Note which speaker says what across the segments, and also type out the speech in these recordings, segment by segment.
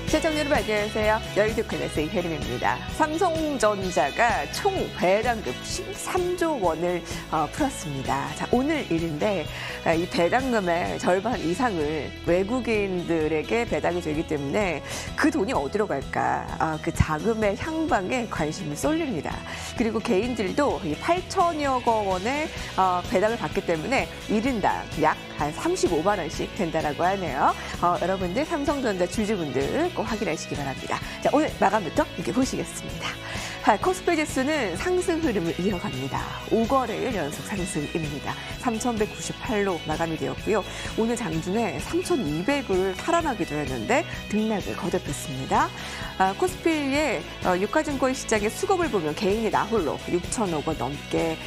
Speaker 1: 시청자 여러분 안녕하세요. 여의도 클래스의 혜림입니다. 삼성전자가 총 배당금 13조 원을 풀었습니다. 자, 오늘 일인데 이 배당금의 절반 이상을 외국인들에게 배당이 되기 때문에 그 돈이 어디로 갈까? 그 자금의 향방에 관심이 쏠립니다. 그리고 개인들도 8천여 원의 배당을 받기 때문에 1인당 약 한 35만 원씩 된다라고 하네요. 여러분들 삼성전자 주주분들 꼭 확인하시기 바랍니다. 자, 오늘 마감부터 이렇게 보시겠습니다. 코스피 지수는 상승 흐름을 이어갑니다. 5거래일 연속 상승입니다. 3,198로 마감이 되었고요. 오늘 장중에 3,200을 탈환하기도 했는데 등락을 거듭했습니다. 코스피의 유가증권 시장의 수급을 보면 개인이 나홀로 6천억 원 넘게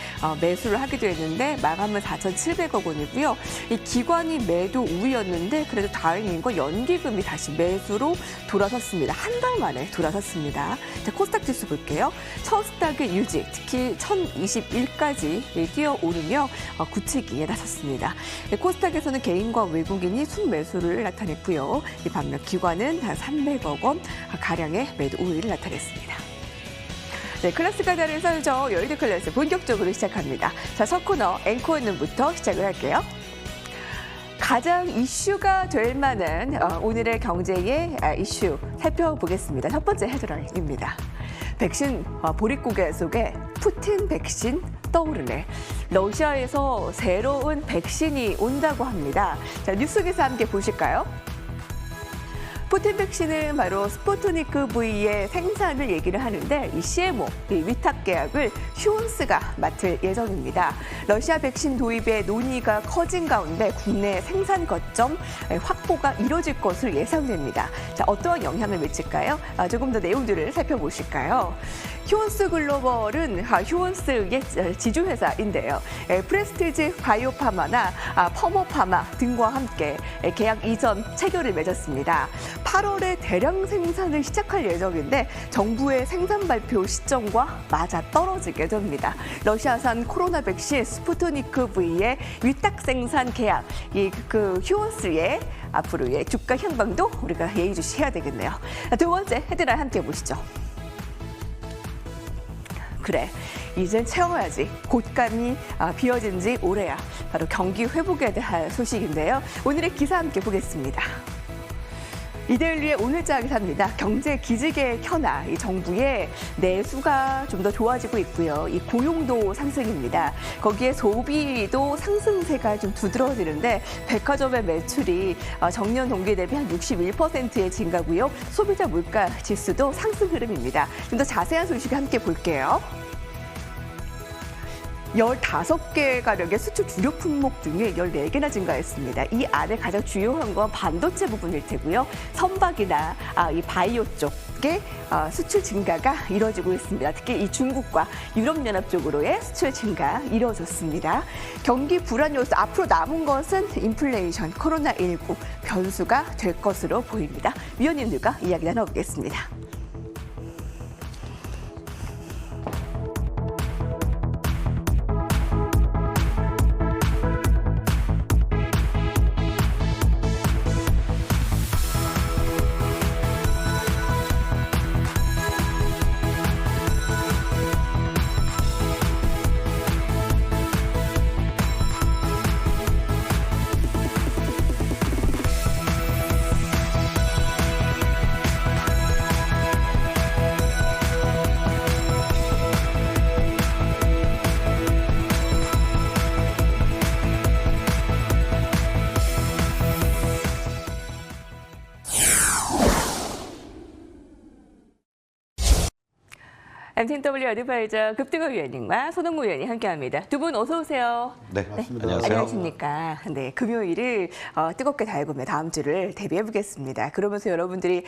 Speaker 1: 매수를 하기도 했는데 마감은 4,700억 원이고요. 이 기관이 매도 우위였는데 그래도 다행인 건 연기금이 다시 매수로 돌아섰습니다. 한 달 만에 돌아섰습니다. 자, 코스닥 지수 볼게요. 첫 스닥의 유지, 특히 1021까지 뛰어오르며 굳히기에 나섰습니다. 코스닥에서는 개인과 외국인이 순매수를 나타냈고요. 반면 기관은 한 300억 원 가량의 매도 우위를 나타냈습니다. 네, 클래스가 다른 선저 여의도 클래스 본격적으로 시작합니다. 자, 첫 코너 앵커앤눈부터 시작을 할게요. 가장 이슈가 될 만한 오늘의 경제의 이슈 살펴보겠습니다. 첫 번째 헤드라인입니다. 백신 보릿고개 속에 푸틴 백신 떠오르네. 러시아에서 새로운 백신이 온다고 합니다. 자, 뉴스 기사 함께 보실까요? 푸틴 백신은 바로 스푸트니크 V의 생산을 얘기를 하는데 이 CMO, 이 위탁 계약을 휴온스가 맡을 예정입니다. 러시아 백신 도입에 논의가 커진 가운데 국내 생산 거점 확보가 이뤄질 것으로 예상됩니다. 자, 어떠한 영향을 미칠까요? 조금 더 내용들을 살펴보실까요? 휴온스 글로벌은 휴온스의 지주회사인데요. 프레스티지 바이오파마나 퍼머파마 등과 함께 계약 이전 체결을 맺었습니다. 8월에 대량 생산을 시작할 예정인데 정부의 생산 발표 시점과 맞아 떨어지게 됩니다. 러시아산 코로나 백신 스푸트니크 V의 위탁 생산 계약, 그 휴온스의 앞으로의 주가 향방도 우리가 예의주시해야 되겠네요. 두 번째 헤드라인 함께 보시죠. 그래, 이젠 채워야지. 곳감이 비어진 지 오래야. 바로 경기 회복에 대한 소식인데요. 오늘의 기사 함께 보겠습니다. 이데일리의 오늘자 기사입니다. 경제 기지개 켜나 이 정부의 내수가 좀 더 좋아지고 있고요. 이 고용도 상승입니다. 거기에 소비도 상승세가 좀 두드러지는데 백화점의 매출이 전년 동기 대비 한 61%의 증가고요. 소비자 물가 지수도 상승 흐름입니다. 좀 더 자세한 소식 함께 볼게요. 15개 가량의 수출 주력 품목 중에 14개나 증가했습니다. 이 안에 가장 주요한 건 반도체 부분일 테고요. 선박이나 이 바이오 쪽의 수출 증가가 이루어지고 있습니다. 특히 이 중국과 유럽연합 쪽으로의 수출 증가 이루어졌습니다. 경기 불안 요소 앞으로 남은 것은 인플레이션, 코로나19 변수가 될 것으로 보입니다. 위원님들과 이야기 나눠보겠습니다. MTW 어드바이저 급등호 위원님과 손흥무 위원이 함께합니다. 두 분 어서 오세요.
Speaker 2: 네, 맞습니다.
Speaker 1: 네.
Speaker 2: 안녕하세요.
Speaker 1: 안녕하십니까. 네, 금요일을 뜨겁게 달구며 다음 주를 대비해 보겠습니다. 그러면서 여러분들이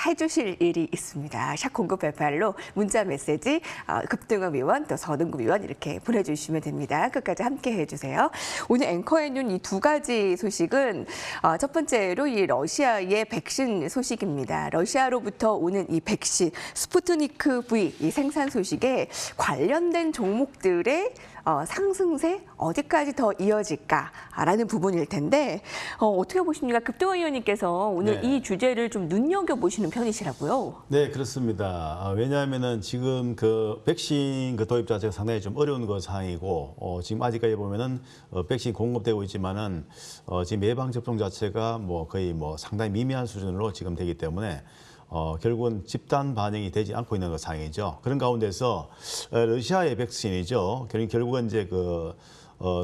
Speaker 1: 해주실 일이 있습니다. 샷 0988로 문자 메시지 급등호 위원 또 손흥무 위원 이렇게 보내주시면 됩니다. 끝까지 함께 해주세요. 오늘 앵커앤눈 이 두 가지 소식은 첫 번째로 이 러시아의 백신 소식입니다. 러시아로부터 오는 이 백신 스푸트니크 V 이 생산 듯한 소식에 관련된 종목들의 상승세 어디까지 더 이어질까라는 부분일 텐데 어떻게 보십니까? 급동원 의원님께서 오늘
Speaker 2: 네.
Speaker 1: 이 주제를 좀 눈여겨보시는 편이시라고요?
Speaker 2: 네, 그렇습니다. 왜냐하면은 지금 그 백신 그 도입 자체가 상당히 좀 어려운 그 상황이고, 지금 아직까지 보면은 백신 공급되고 있지만은 지금 예방 접종 자체가 뭐 거의 뭐 상당히 미미한 수준으로 지금 되기 때문에 결국은 집단 반영이 되지 않고 있는 그 상황이죠. 그런 가운데서 러시아의 백신이죠. 결국은 이제 그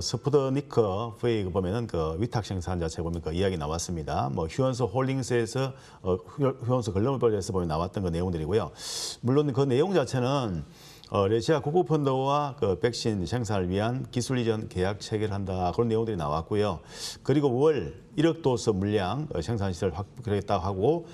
Speaker 2: 스푸트니크 V 보면은 그 위탁 생산 자체 보면 그 이야기 나왔습니다. 뭐 휴원소 홀딩스에서 휴원소 글로벌에서 보면 나왔던 그 내용들이고요. 물론 그 내용 자체는 러시아 국부펀드와 그 백신 생산을 위한 기술 이전 계약 체결한다 그런 내용들이 나왔고요. 그리고 월 1억 도스 물량 생산 시설 확보하겠다고 하고,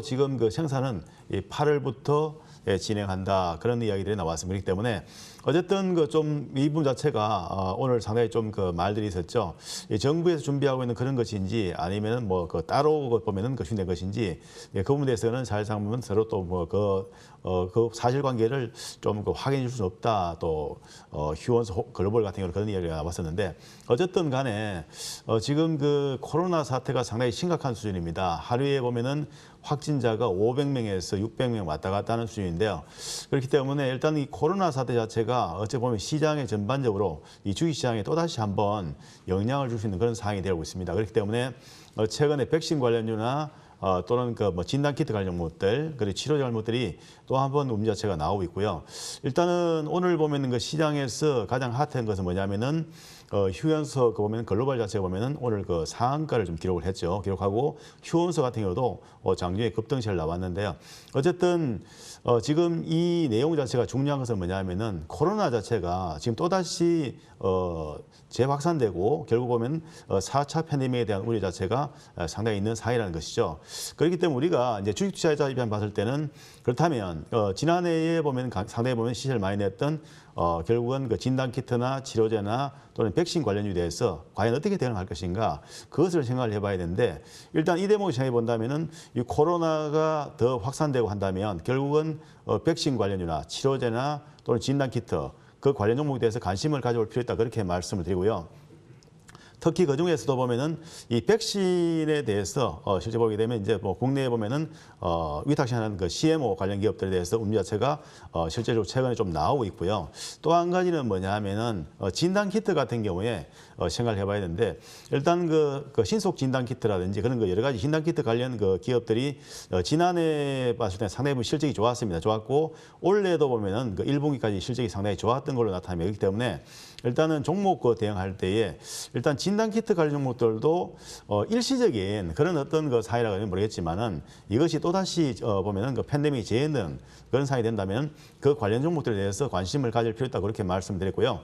Speaker 2: 지금 그 생산은 8월부터 진행한다 그런 이야기들이 나왔습니다. 그렇기 때문에 어쨌든 그 좀 이 부분 자체가 오늘 상당히 좀 그 말들이 있었죠. 정부에서 준비하고 있는 그런 것인지 아니면은 뭐 그 따로 보면은 그 준비된 것인지 그 부분에 대해서는 사실상 보면 서로 또 뭐 그 사실관계를 좀 그 확인해 줄 수 없다. 또 휴원소 글로벌 같은 경우는 그런 이야기가 나왔었는데 어쨌든 간에 지금 그 코로나 사태가 상당히 심각한 수준입니다. 하루에 보면은 확진자가 500명에서 600명 왔다 갔다 하는 수준인데요. 그렇기 때문에 일단 이 코로나 사태 자체가 어찌 보면 시장에 전반적으로 이 주식시장에 또다시 한번 영향을 줄 수 있는 그런 상황이 되고 있습니다. 그렇기 때문에 최근에 백신 관련주나 또는 그 뭐 진단키트 관련 것들, 그리고 치료제 관련 것들이 또 한 번 움직 자체가 나오고 있고요. 일단은 오늘 보면은 그 시장에서 가장 핫한 것은 뭐냐면은 휴원소 그 보면 글로벌 자체가 보면은 오늘 그 상한가를 좀 기록을 했죠. 기록하고 휴원소 같은 경우도 장중에 급등세를 나왔는데요. 어쨌든 지금 이 내용 자체가 중요한 것은 뭐냐면은 코로나 자체가 지금 또다시 재확산되고 결국 보면 4차 팬데믹에 대한 우려 자체가 상당히 있는 사회라는 것이죠. 그렇기 때문에 우리가 이제 주식 투자자 입장 봤을 때는 그렇다면 지난해에 보면 상당히 보면 시세를 많이 냈던 결국은 그 진단키트나 치료제나 또는 백신 관련주에 대해서 과연 어떻게 대응할 것인가 그것을 생각을 해봐야 되는데 일단 이 대목을 생각해 본다면은 이 코로나가 더 확산되고 한다면 결국은 백신 관련주나 치료제나 또는 진단키트 그 관련 종목에 대해서 관심을 가져볼 필요 있다 그렇게 말씀을 드리고요. 특히 그 중에서도 보면은 이 백신에 대해서 실제 보게 되면 이제 뭐 국내에 보면은 위탁시하는 그 CMO 관련 기업들에 대해서 움직 자체가 실제로 최근에 좀 나오고 있고요. 또 한 가지는 뭐냐 하면은 진단 키트 같은 경우에 생각을 해봐야 되는데 일단 그 신속 진단 키트라든지 그런 거 여러 가지 진단 키트 관련 그 기업들이 지난해 봤을 때 상당히 실적이 좋았습니다. 좋았고 올해도 보면은 그 1분기까지 실적이 상당히 좋았던 걸로 나타나기 때문에 일단은 종목 대응할 때에 일단 진단 키트 관련 종목들도 일시적인 그런 어떤 그 사회라고 모르겠지만은 이것이 또다시 보면은 그 팬데믹 재해는 그런 상황이 된다면 그 관련 종목들에 대해서 관심을 가질 필요 있다 그렇게 말씀드렸고요.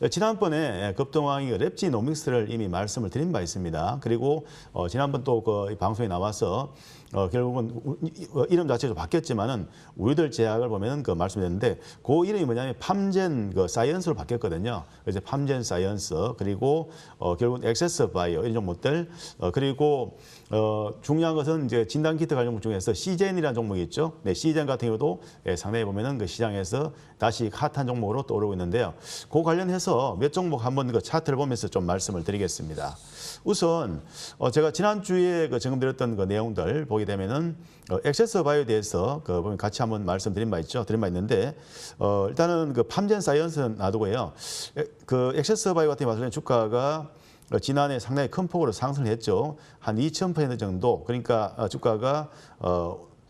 Speaker 2: 지난번에 급등왕이 랩지노믹스를 이미 말씀을 드린 바 있습니다. 그리고 지난번 또 그 방송에 나와서 결국은 이름 자체도 바뀌었지만은 우리들 제약을 보면은 그 말씀드렸는데 그 이름이 뭐냐면 팜젠 그 사이언스로 바뀌었거든요. 그래서 팜젠 사이언스 그리고 결국은 엑세스 바이오 이런 종목들 그리고 중요한 것은 이제 진단 키트 관련 종목 중에서 시젠이라는 종목이 있죠. 네, 시젠 같은 경우도 상당히 보면은 그 시장에서 다시 핫한 종목으로 떠오르고 있는데요. 그 관련해서 몇 종목 한번 그 차트를 보면서 좀 말씀을 드리겠습니다. 우선 제가 지난주에 그 점검드렸던 그 내용들 보게 되면은 엑세스 바이오에 대해서 그 보면 같이 한번 말씀드린 바 있죠. 드린 바 있는데 일단은 그 팜젠 사이언스는 놔두고요. 그 엑세스 바이오 같은 경우는 주가가 지난해 상당히 큰 폭으로 상승을 했죠. 한 2,000% 정도. 그러니까 주가가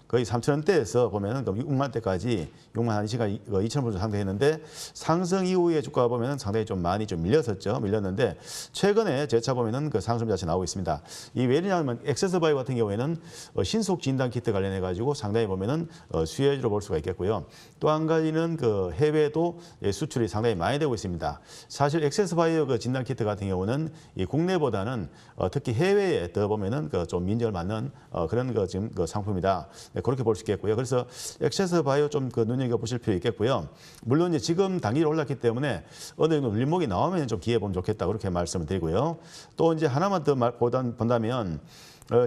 Speaker 2: 거의 3,000원대에서 보면은 6만대까지 6만 1시간 2,000% 상승했는데 상승 이후에 주가가 보면은 상당히 좀 많이 좀 밀렸었죠. 밀렸는데 최근에 재차 보면은 그 상승 자체 나오고 있습니다. 이 왜냐하면 엑세스바이오 같은 경우에는 신속 진단 키트 관련해 가지고 상당히 보면은 수혜주로 볼 수가 있겠고요. 또 한 가지는 그 해외도 수출이 상당히 많이 되고 있습니다. 사실 엑세스바이오 그 진단 키트 같은 경우는 이 국내보다는 특히 해외에 더 보면은 그 좀 민정을 받는 그런 그 지금 그 상품이다. 그렇게 볼 수 있겠고요. 그래서 엑세스바이오 좀 그 눈여겨 보실 필요 있겠고요. 물론 이제 지금 단기로 올랐기 때문에 어느 정도 눌림목이 나오면 좀 기회 보면 좋겠다 그렇게 말씀을 드리고요. 또 이제 하나만 더 본다면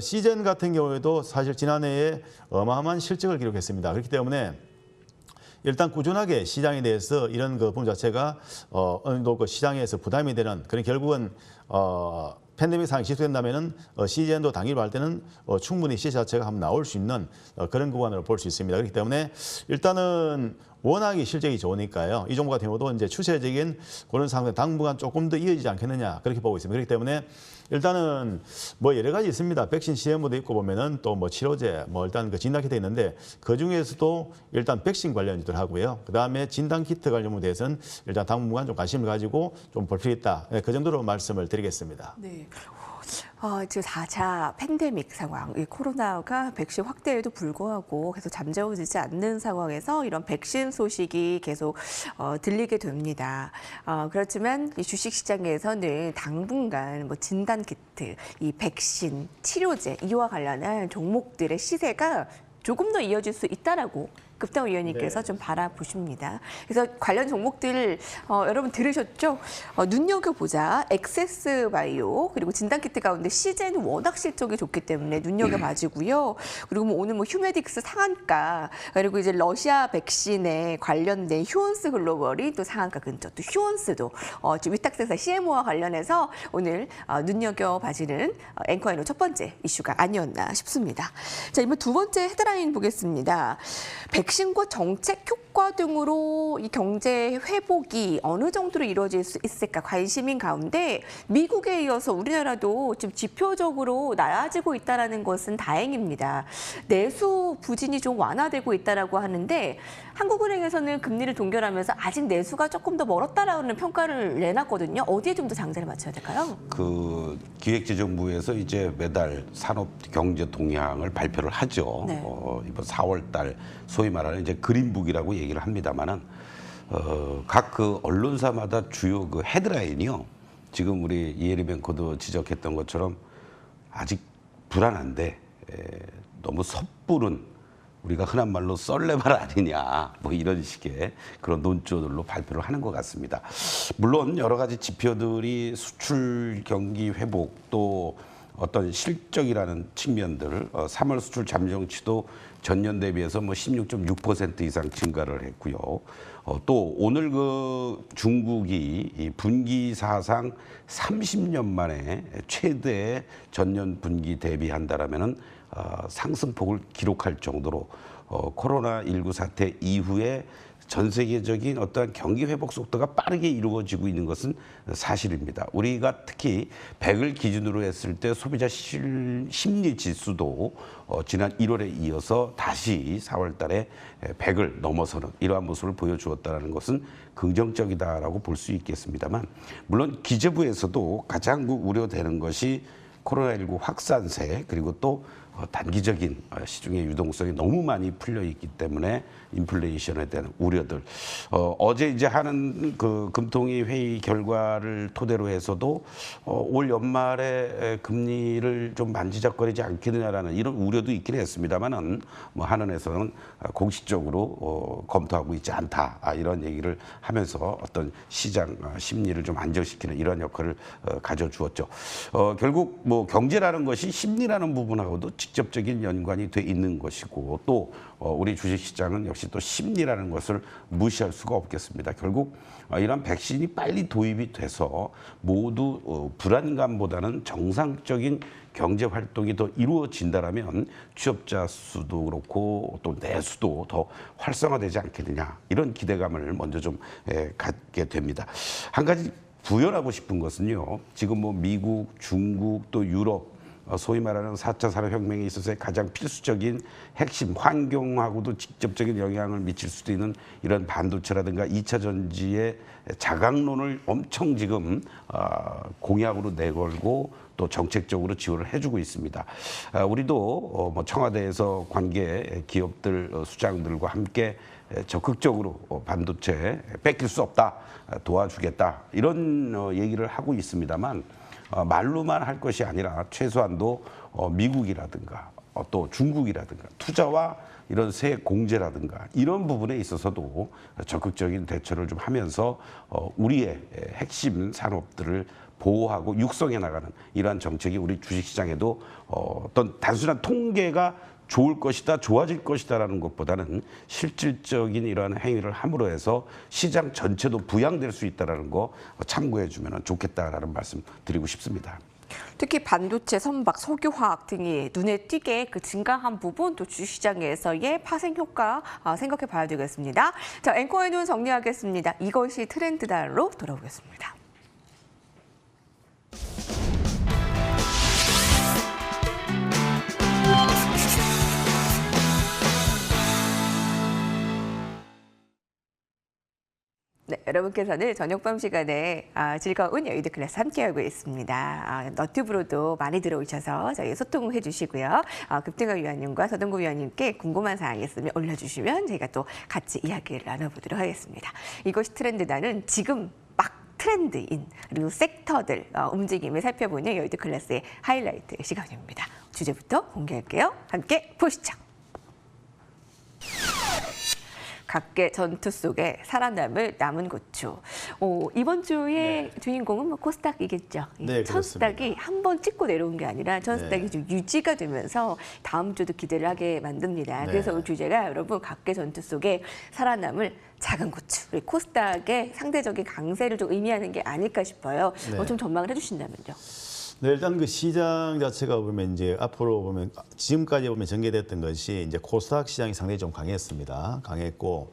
Speaker 2: 시젠 같은 경우에도 사실 지난해에 어마어마한 실적을 기록했습니다. 그렇기 때문에 일단 꾸준하게 시장에 대해서 이런 그 부분 자체가 어느 정도 그 시장에서 부담이 되는 그런 결국은 팬데믹 상황이 지속된다면은 시즌도 당일 할 때는 충분히 시세 자체가 한번 나올 수 있는 그런 구간으로 볼 수 있습니다. 그렇기 때문에 일단은 워낙에 실적이 좋으니까요. 이 종목 같은 경우도 이제 추세적인 그런 상황에 당분간 조금 더 이어지지 않겠느냐 그렇게 보고 있습니다. 그렇기 때문에 일단은 뭐 여러 가지 있습니다. 백신 시험도 있고 보면은 또 뭐 치료제, 뭐 일단 그 진단키트 있는데 그 중에서도 일단 백신 관련주들 하고요. 그 다음에 진단키트 관련에 대해서는 일단 당분간 좀 관심을 가지고 좀 볼 필요 있다. 그 정도로 말씀을 드리겠습니다.
Speaker 1: 네. 지금 4차 팬데믹 상황, 이 코로나가 백신 확대에도 불구하고 계속 잠재워지지 않는 상황에서 이런 백신 소식이 계속 들리게 됩니다. 그렇지만 이 주식시장에서는 당분간 뭐 진단키트, 이 백신, 치료제 이와 관련한 종목들의 시세가 조금 더 이어질 수 있다라고 급당 위원님께서 좀 바라보십니다. 그래서 관련 종목들 여러분 들으셨죠? 눈여겨보자. 엑세스바이오 그리고 진단키트 가운데 시제는 워낙 실적이 좋기 때문에 눈여겨봐주고요. 그리고 뭐 오늘 뭐 휴메딕스 상한가 그리고 이제 러시아 백신에 관련된 휴온스 글로벌이 또 상한가 근처 또 휴온스도 지금 위탁생산 CMO와 관련해서 오늘 눈여겨봐지는 앵커의 첫 번째 이슈가 아니었나 싶습니다. 자, 이번 두 번째 헤드라인 보겠습니다. 백신과 정책 효과 등으로 이 경제 회복이 어느 정도로 이루어질 수 있을까 관심인 가운데 미국에 이어서 우리나라도 지금 지표적으로 나아지고 있다는 것은 다행입니다. 내수 부진이 좀 완화되고 있다고 하는데 한국은행에서는 금리를 동결하면서 아직 내수가 조금 더 멀었다라는 평가를 내놨거든요. 어디에 좀 더 장세를 맞춰야 될까요?
Speaker 3: 그 기획재정부에서 이제 매달 산업 경제 동향을 발표를 하죠.
Speaker 1: 네.
Speaker 3: 이번 4월 달 소위 말하는 이제 그린북이라고 얘기를 합니다만은 각 그 언론사마다 주요 그 헤드라인이요. 지금 우리 이혜리 뱅커도 지적했던 것처럼 아직 불안한데 너무 섣부른 우리가 흔한 말로 썰레발 아니냐 뭐 이런 식의 그런 논조들로 발표를 하는 것 같습니다. 물론 여러 가지 지표들이 수출 경기 회복 또 어떤 실적이라는 측면들 3월 수출 잠정치도 전년 대비해서 뭐 16.6% 이상 증가를 했고요. 또 오늘 그 중국이 이 분기 사상 30년 만에 최대의 전년 분기 대비한다라면은 상승폭을 기록할 정도로 코로나19 사태 이후에 전 세계적인 어떠한 경기 회복 속도가 빠르게 이루어지고 있는 것은 사실입니다. 우리가 특히 100을 기준으로 했을 때 소비자 심리 지수도 지난 1월에 이어서 다시 4월 달에 100을 넘어서는 이러한 모습을 보여주었다는 것은 긍정적이다라고 볼 수 있겠습니다만 물론 기재부에서도 가장 우려되는 것이 코로나19 확산세 그리고 또 단기적인 시중의 유동성이 너무 많이 풀려 있기 때문에 인플레이션에 대한 우려들. 어제 이제 하는 그 금통위 회의 결과를 토대로 해서도 올 연말에 금리를 좀 만지작거리지 않겠느냐라는 이런 우려도 있긴 했습니다만은 뭐 한은에서는 공식적으로 검토하고 있지 않다 이런 얘기를 하면서 어떤 시장 심리를 좀 안정시키는 이런 역할을 가져주었죠. 결국 뭐 경제라는 것이 심리라는 부분하고도 직접적인 연관이 돼 있는 것이고 또 우리 주식시장은 역시 또 심리라는 것을 무시할 수가 없겠습니다. 결국 이런 백신이 빨리 도입이 돼서 모두 불안감보다는 정상적인 경제 활동이 더 이루어진다라면 취업자 수도 그렇고 또 내수도 더 활성화되지 않겠느냐 이런 기대감을 먼저 좀 갖게 됩니다. 한 가지 부연하고 싶은 것은요. 지금 뭐 미국, 중국 또 유럽 소위 말하는 4차 산업혁명에 있어서의 가장 필수적인 핵심 환경하고도 직접적인 영향을 미칠 수도 있는 이런 반도체라든가 2차 전지의 자강론을 엄청 지금 공약으로 내걸고 또 정책적으로 지원을 해주고 있습니다. 우리도 뭐 청와대에서 관계 기업들 수장들과 함께 적극적으로 반도체 뺏길 수 없다 도와주겠다 이런 얘기를 하고 있습니다만 말로만 할 것이 아니라 최소한도 미국이라든가 또 중국이라든가 투자와 이런 세액 공제라든가 이런 부분에 있어서도 적극적인 대처를 좀 하면서 우리의 핵심 산업들을 보호하고 육성해 나가는 이러한 정책이 우리 주식시장에도 어떤 단순한 통계가 좋을 것이다, 좋아질 것이다라는 것보다는 실질적인 이러한 행위를 함으로 해서 시장 전체도 부양될 수 있다라는 거 참고해 주면 좋겠다라는 말씀 드리고 싶습니다.
Speaker 1: 특히 반도체, 선박, 석유화학 등이 눈에 띄게 그 증가한 부분 또 주시장에서의 파생 효과 생각해 봐야 되겠습니다. 자, 앵커의 눈 정리하겠습니다. 이것이 트렌드다로 돌아오겠습니다. 네, 여러분께서는 저녁밤 시간에 즐거운 여의도 클래스 함께하고 있습니다. 너튜브로도 많이 들어오셔서 저희 소통해 주시고요. 급등하 위원님과 서동구 위원님께 궁금한 사항이 있으면 올려주시면 저희가 또 같이 이야기를 나눠보도록 하겠습니다. 이것이 트렌드다는 지금 막 트렌드인 그리고 섹터들 움직임을 살펴보는 여의도 클래스의 하이라이트 시간입니다. 주제부터 공개할게요. 함께 보시죠. 각계 전투 속에 살아남을 남은 고추. 이번 주의 주인공은 뭐 코스닥이겠죠.
Speaker 2: 네,
Speaker 1: 천스닥이 한 번 찍고 내려온 게 아니라 천스닥이 좀 유지가 되면서 다음 주도 기대를 하게 만듭니다.
Speaker 2: 네.
Speaker 1: 그래서 오늘 주제가 여러분 각계 전투 속에 살아남을 작은 고추. 우리 코스닥의 상대적인 강세를 좀 의미하는 게 아닐까 싶어요.
Speaker 2: 네.
Speaker 1: 좀 전망을 해주신다면요.
Speaker 2: 네, 일단 그 시장 자체가 보면 이제 앞으로 보면 지금까지 보면 전개됐던 것이 이제 코스닥 시장이 상당히 좀 강했습니다. 강했고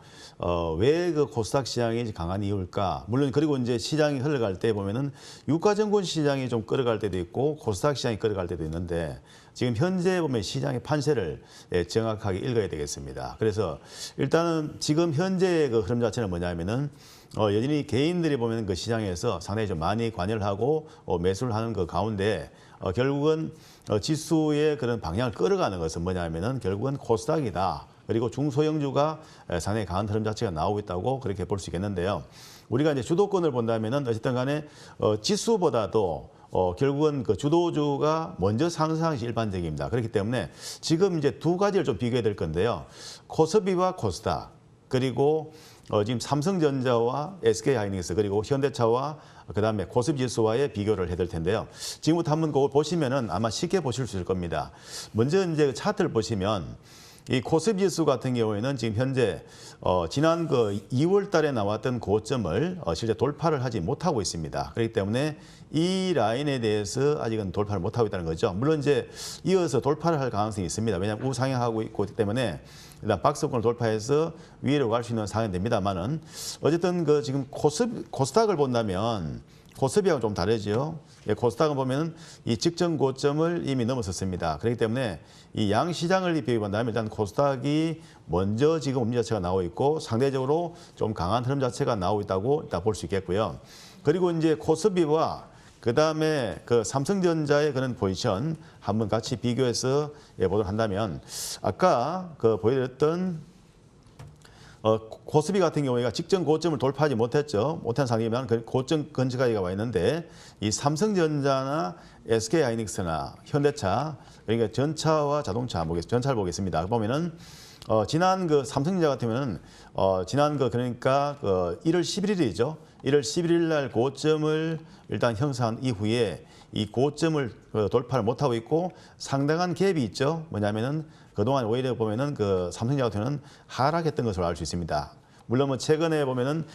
Speaker 2: 왜 그 코스닥 시장이 강한 이유일까? 물론 그리고 이제 시장이 흘러갈 때 보면은 유가증권 시장이 좀 끌어갈 때도 있고 코스닥 시장이 끌어갈 때도 있는데 지금 현재 보면 시장의 판세를 정확하게 읽어야 되겠습니다. 그래서 일단은 지금 현재의 그 흐름 자체는 뭐냐면은 여전히 개인들이 보면 그 시장에서 상당히 좀 많이 관여를 하고 매수를 하는 그 가운데 결국은 지수의 그런 방향을 끌어가는 것은 뭐냐면은 결국은 코스닥이다. 그리고 중소형주가 상당히 강한 흐름 자체가 나오고 있다고 그렇게 볼 수 있겠는데요. 우리가 이제 주도권을 본다면은 어쨌든 간에 지수보다도 결국은 그 주도주가 먼저 상승하는 것이 일반적입니다. 그렇기 때문에 지금 이제 두 가지를 좀 비교해야 될 건데요. 코스피와 코스닥 그리고 지금 삼성전자와 SK하이닉스 그리고 현대차와 그다음에 코스피 지수와의 비교를 해야 될 텐데요. 지금부터 한번 그걸 보시면은 아마 쉽게 보실 수 있을 겁니다. 먼저 이제 차트를 보시면 이 코스피 지수 같은 경우에는 지금 현재 지난 그 2월 달에 나왔던 고점을 실제 돌파를 하지 못하고 있습니다. 그렇기 때문에 이 라인에 대해서 아직은 돌파를 못하고 있다는 거죠. 물론 이제 이어서 돌파를 할 가능성이 있습니다. 왜냐하면 우상향하고 있기 때문에 일단 박스권을 돌파해서 위로 갈 수 있는 상황이 됩니다만은 어쨌든 그 지금 코스닥을 본다면 코스피하고 좀 다르죠. 코스닥은 보면은 이 직전 고점을 이미 넘어섰습니다. 그렇기 때문에 이 양 시장을 비교해본다면 일단 코스닥이 먼저 지금 움직 자체가 나오고 있고 상대적으로 좀 강한 흐름 자체가 나오고 있다고 일단 볼 수 있겠고요. 그리고 이제 코스피와 그다음에 그 삼성전자의 그런 포지션 한번 같이 비교해서 보도록 한다면 아까 그 보여드렸던 코스피 같은 경우에가 직전 고점을 돌파하지 못한 상황이면 그 고점 근처까지 와 있는데 이 삼성전자나 SK하이닉스나 현대차 그러니까 전차와 자동차 전차를 보겠습니다. 보면은 지난 그 삼성전자 같으면은 지난 그 그러니까 그 1월 11일이죠. 1월 11일 날 고점을 일단 형성한 이후에 이 고점을 돌파를 못하고 있고 상당한 갭이 있죠. 뭐냐면은 그동안 오히려 보면은 그 삼성전자 같은 경우는 하락했던 것으로 알 수 있습니다. 물론 뭐 최근에 보면은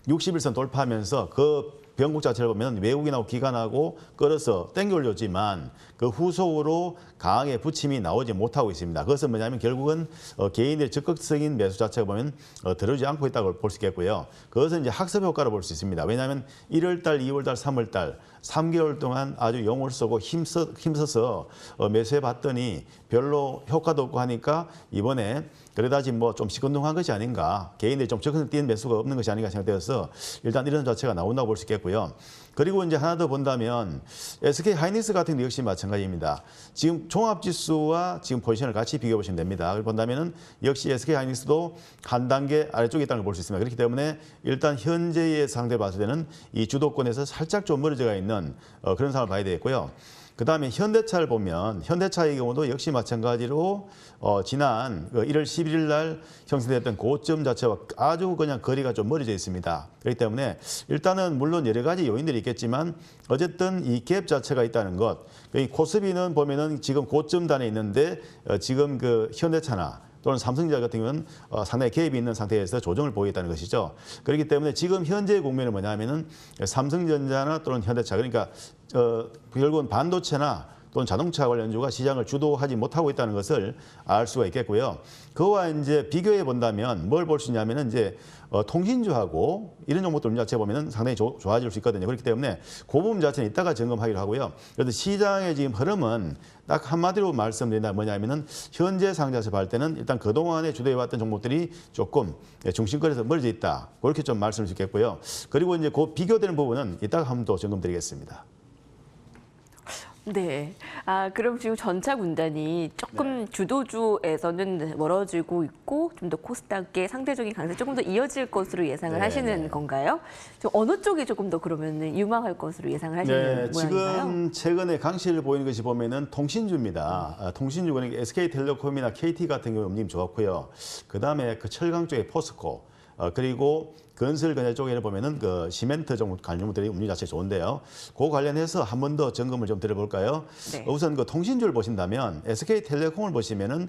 Speaker 2: 60일선 돌파하면서 그 변곡 자체를 보면 외국인하고 기관하고 끌어서 땡겨 올렸지만 그 후속으로 강하게 부침이 나오지 못하고 있습니다. 그것은 뭐냐면 결국은 개인의 적극적인 매수 자체가 보면 들어오지 않고 있다고 볼 수 있겠고요. 그것은 이제 학습 효과로 볼 수 있습니다. 왜냐하면 1월 달, 2월 달, 3월 달 3개월 동안 아주 용을 쓰고 힘써서 매수해 봤더니 별로 효과도 없고 하니까 이번에 그러다지 뭐 좀 시큰둥한 것이 아닌가, 개인들이 좀 적극 뛰는 매수가 없는 것이 아닌가 생각되어서 일단 이런 자체가 나온다고 볼 수 있겠고요. 그리고 이제 하나 더 본다면 SK하이닉스 같은 경우 역시 마찬가지입니다. 지금 종합지수와 지금 포지션을 같이 비교해 보시면 됩니다. 그걸 본다면은 역시 SK하이닉스도 한 단계 아래쪽에 있다는 걸 볼 수 있습니다. 그렇기 때문에 일단 현재의 상태를 봤을 때는 이 주도권에서 살짝 좀 멀어져 있는 그런 상황을 봐야 되겠고요. 그다음에 현대차를 보면 현대차의 경우도 역시 마찬가지로 지난 1월 11일 날 형성됐던 고점 자체와 아주 그냥 거리가 좀 멀어져 있습니다. 그렇기 때문에 일단은 물론 여러 가지 요인들이 있겠지만 어쨌든 이 갭 자체가 있다는 것. 이 코스피는 보면은 지금 고점단에 있는데 지금 그 현대차나 또는 삼성전자 같은 경우는 상당히 갭이 있는 상태에서 조정을 보이겠다는 것이죠. 그렇기 때문에 지금 현재 국면은 뭐냐면은 삼성전자나 또는 현대차 그러니까 결국은 반도체나 또는 자동차 관련주가 시장을 주도하지 못하고 있다는 것을 알 수가 있겠고요. 그와 이제 비교해 본다면 뭘 볼 수 있냐면은 이제 통신주하고 이런 종목들 자체 보면은 상당히 좋아질 수 있거든요. 그렇기 때문에 그 부분 자체는 이따가 점검하기로 하고요. 그래서 시장의 지금 흐름은 딱 한마디로 말씀드린다 뭐냐면은 현재 상자에서 봤을 때는 일단 그동안에 주도해왔던 종목들이 조금 중심거리에서 멀어져 있다. 그렇게 좀 말씀을 드리겠고요. 그리고 이제 그 비교되는 부분은 이따가 한번 더 점검드리겠습니다.
Speaker 1: 네. 그럼 지금 전차 군단이 조금 주도주에서는 멀어지고 있고 좀 더 코스닥의 상대적인 강세 조금 더 이어질 것으로 예상을 하시는 건가요? 좀 어느 쪽이 조금 더 그러면 유망할 것으로 예상을 하시는 모양인가요?
Speaker 2: 지금 최근에 강세를 보이는 것이 보면은 통신주입니다. 통신주 그러니까 SK텔레콤이나 KT 같은 경우 움직임 좋았고요. 그다음에 그 철강 쪽의 포스코 그리고 건설 분야 쪽에 보면은 그 시멘트 종목 관련주들이 움직임 자체 좋은데요. 그 관련해서 한 번 더 점검을 좀 드려볼까요?
Speaker 1: 네.
Speaker 2: 우선 그 통신주를 보신다면 SK텔레콤을 보시면은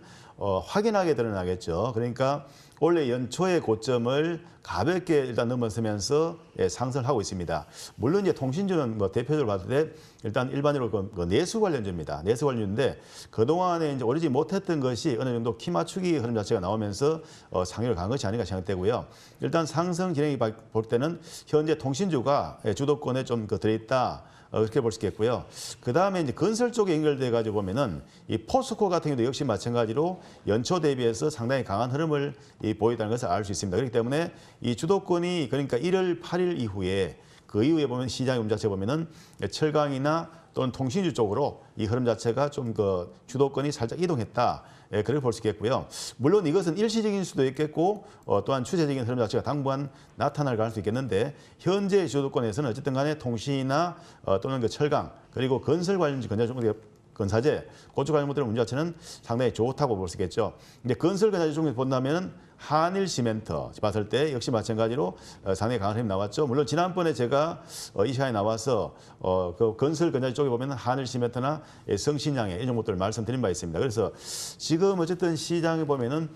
Speaker 2: 확연하게 드러나겠죠. 그러니까 올해 연초의 고점을 가볍게 일단 넘어서면서 상승을 하고 있습니다. 물론 이제 통신주는 뭐 대표적으로 봤을 때 일단 일반적으로 그 내수 관련주입니다. 내수 관련주인데 그동안에 이제 오르지 못했던 것이 어느 정도 키 맞추기 흐름 자체가 나오면서 상위를 간 것이 아닌가 생각되고요. 일단 상승 진행이 볼 때는 현재 통신주가 주도권에 좀 들어있다. 그렇게 볼 수 있겠고요. 그 다음에 이제 건설 쪽에 연결돼 가지고 보면은 이 포스코 같은 경우도 역시 마찬가지로 연초 대비해서 상당히 강한 흐름을 보였다는 것을 알 수 있습니다. 그렇기 때문에 이 주도권이 그러니까 1월 8일 이후에 그 이후에 보면 시장의 움직임 자체 보면은 철강이나 또는 통신주 쪽으로 이 흐름 자체가 좀 그 주도권이 살짝 이동했다. 그렇게 볼 수 있겠고요. 물론 이것은 일시적인 수도 있겠고 또한 추세적인 흐름 자체가 당분간 나타날 가능성도 있겠는데 현재 주도권에서는 어쨌든 간에 통신이나 또는 그 철강 그리고 건설 관련주 건사제, 고추 관련주들의 문제 자체는 상당히 좋다고 볼 수 있겠죠. 이제 건설 건사제 중에서 본다면은 한일 시멘트 봤을 때 역시 마찬가지로 상당히 강한 힘이 나왔죠. 물론 지난번에 제가 이 시간에 나와서 그 건설 건사제 쪽에 보면 한일 시멘트나 성신양의 이런 종목들을 말씀드린 바 있습니다. 그래서 지금 어쨌든 시장에 보면은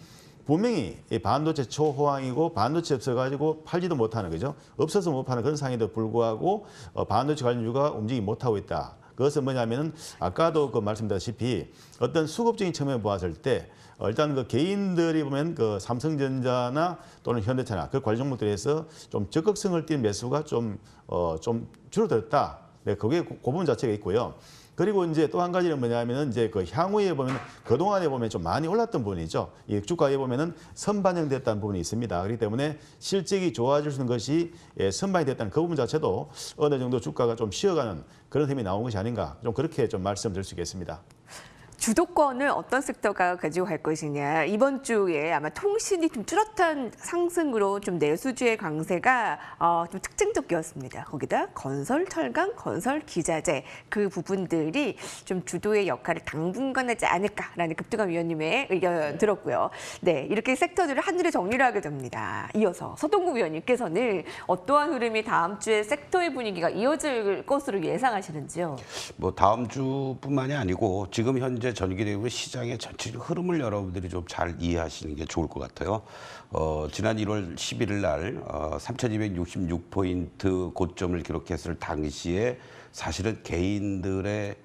Speaker 2: 분명히 반도체 초호황이고 반도체 없어가지고 팔지도 못하는 거죠. 없어서 못 파는 그런 상황에도 불구하고 반도체 관련주가 움직이지 못하고 있다. 그것은 뭐냐면은 아까도 그 말씀드렸다시피 어떤 수급적인 측면을 보았을 때 일단 그 개인들이 보면 그 삼성전자나 또는 현대차나 그 관련 종목들에서 좀 적극성을 띈 매수가 좀 줄어들었다. 네, 그게 그 부분 자체가 있고요. 그리고 이제 또 한 가지는 뭐냐면은 이제 그 향후에 보면 그동안에 보면 좀 많이 올랐던 부분이죠. 이 주가에 보면은 선반영됐다는 부분이 있습니다. 그렇기 때문에 실적이 좋아질 수 있는 것이 선반이 됐다는 그 부분 자체도 어느 정도 주가가 좀 쉬어가는 그런 힘이 나온 것이 아닌가 좀 그렇게 좀 말씀드릴 수 있겠습니다.
Speaker 1: 주도권을 어떤 섹터가 가지고 갈 것이냐. 이번 주에 아마 통신이 좀 뚜렷한 상승으로 좀 내수주의 강세가 좀 특징적이었습니다. 거기다 건설, 철강, 건설, 기자재 그 부분들이 좀 주도의 역할을 당분간 하지 않을까라는 급등한 위원님의 의견 들었고요. 네, 이렇게 섹터들을 한 줄에 정리를 하게 됩니다. 이어서 서동국 위원님께서는 어떠한 흐름이 다음 주에 섹터의 분위기가 이어질 것으로 예상하시는지요?
Speaker 3: 뭐 다음 주뿐만이 아니고 지금 현재 전기되고 시장의 전체적 흐름을 여러분들이 좀 잘 이해하시는 게 좋을 것 같아요. 지난 1월 11일 날 3,266포인트 고점을 기록했을 당시에 사실은 개인들의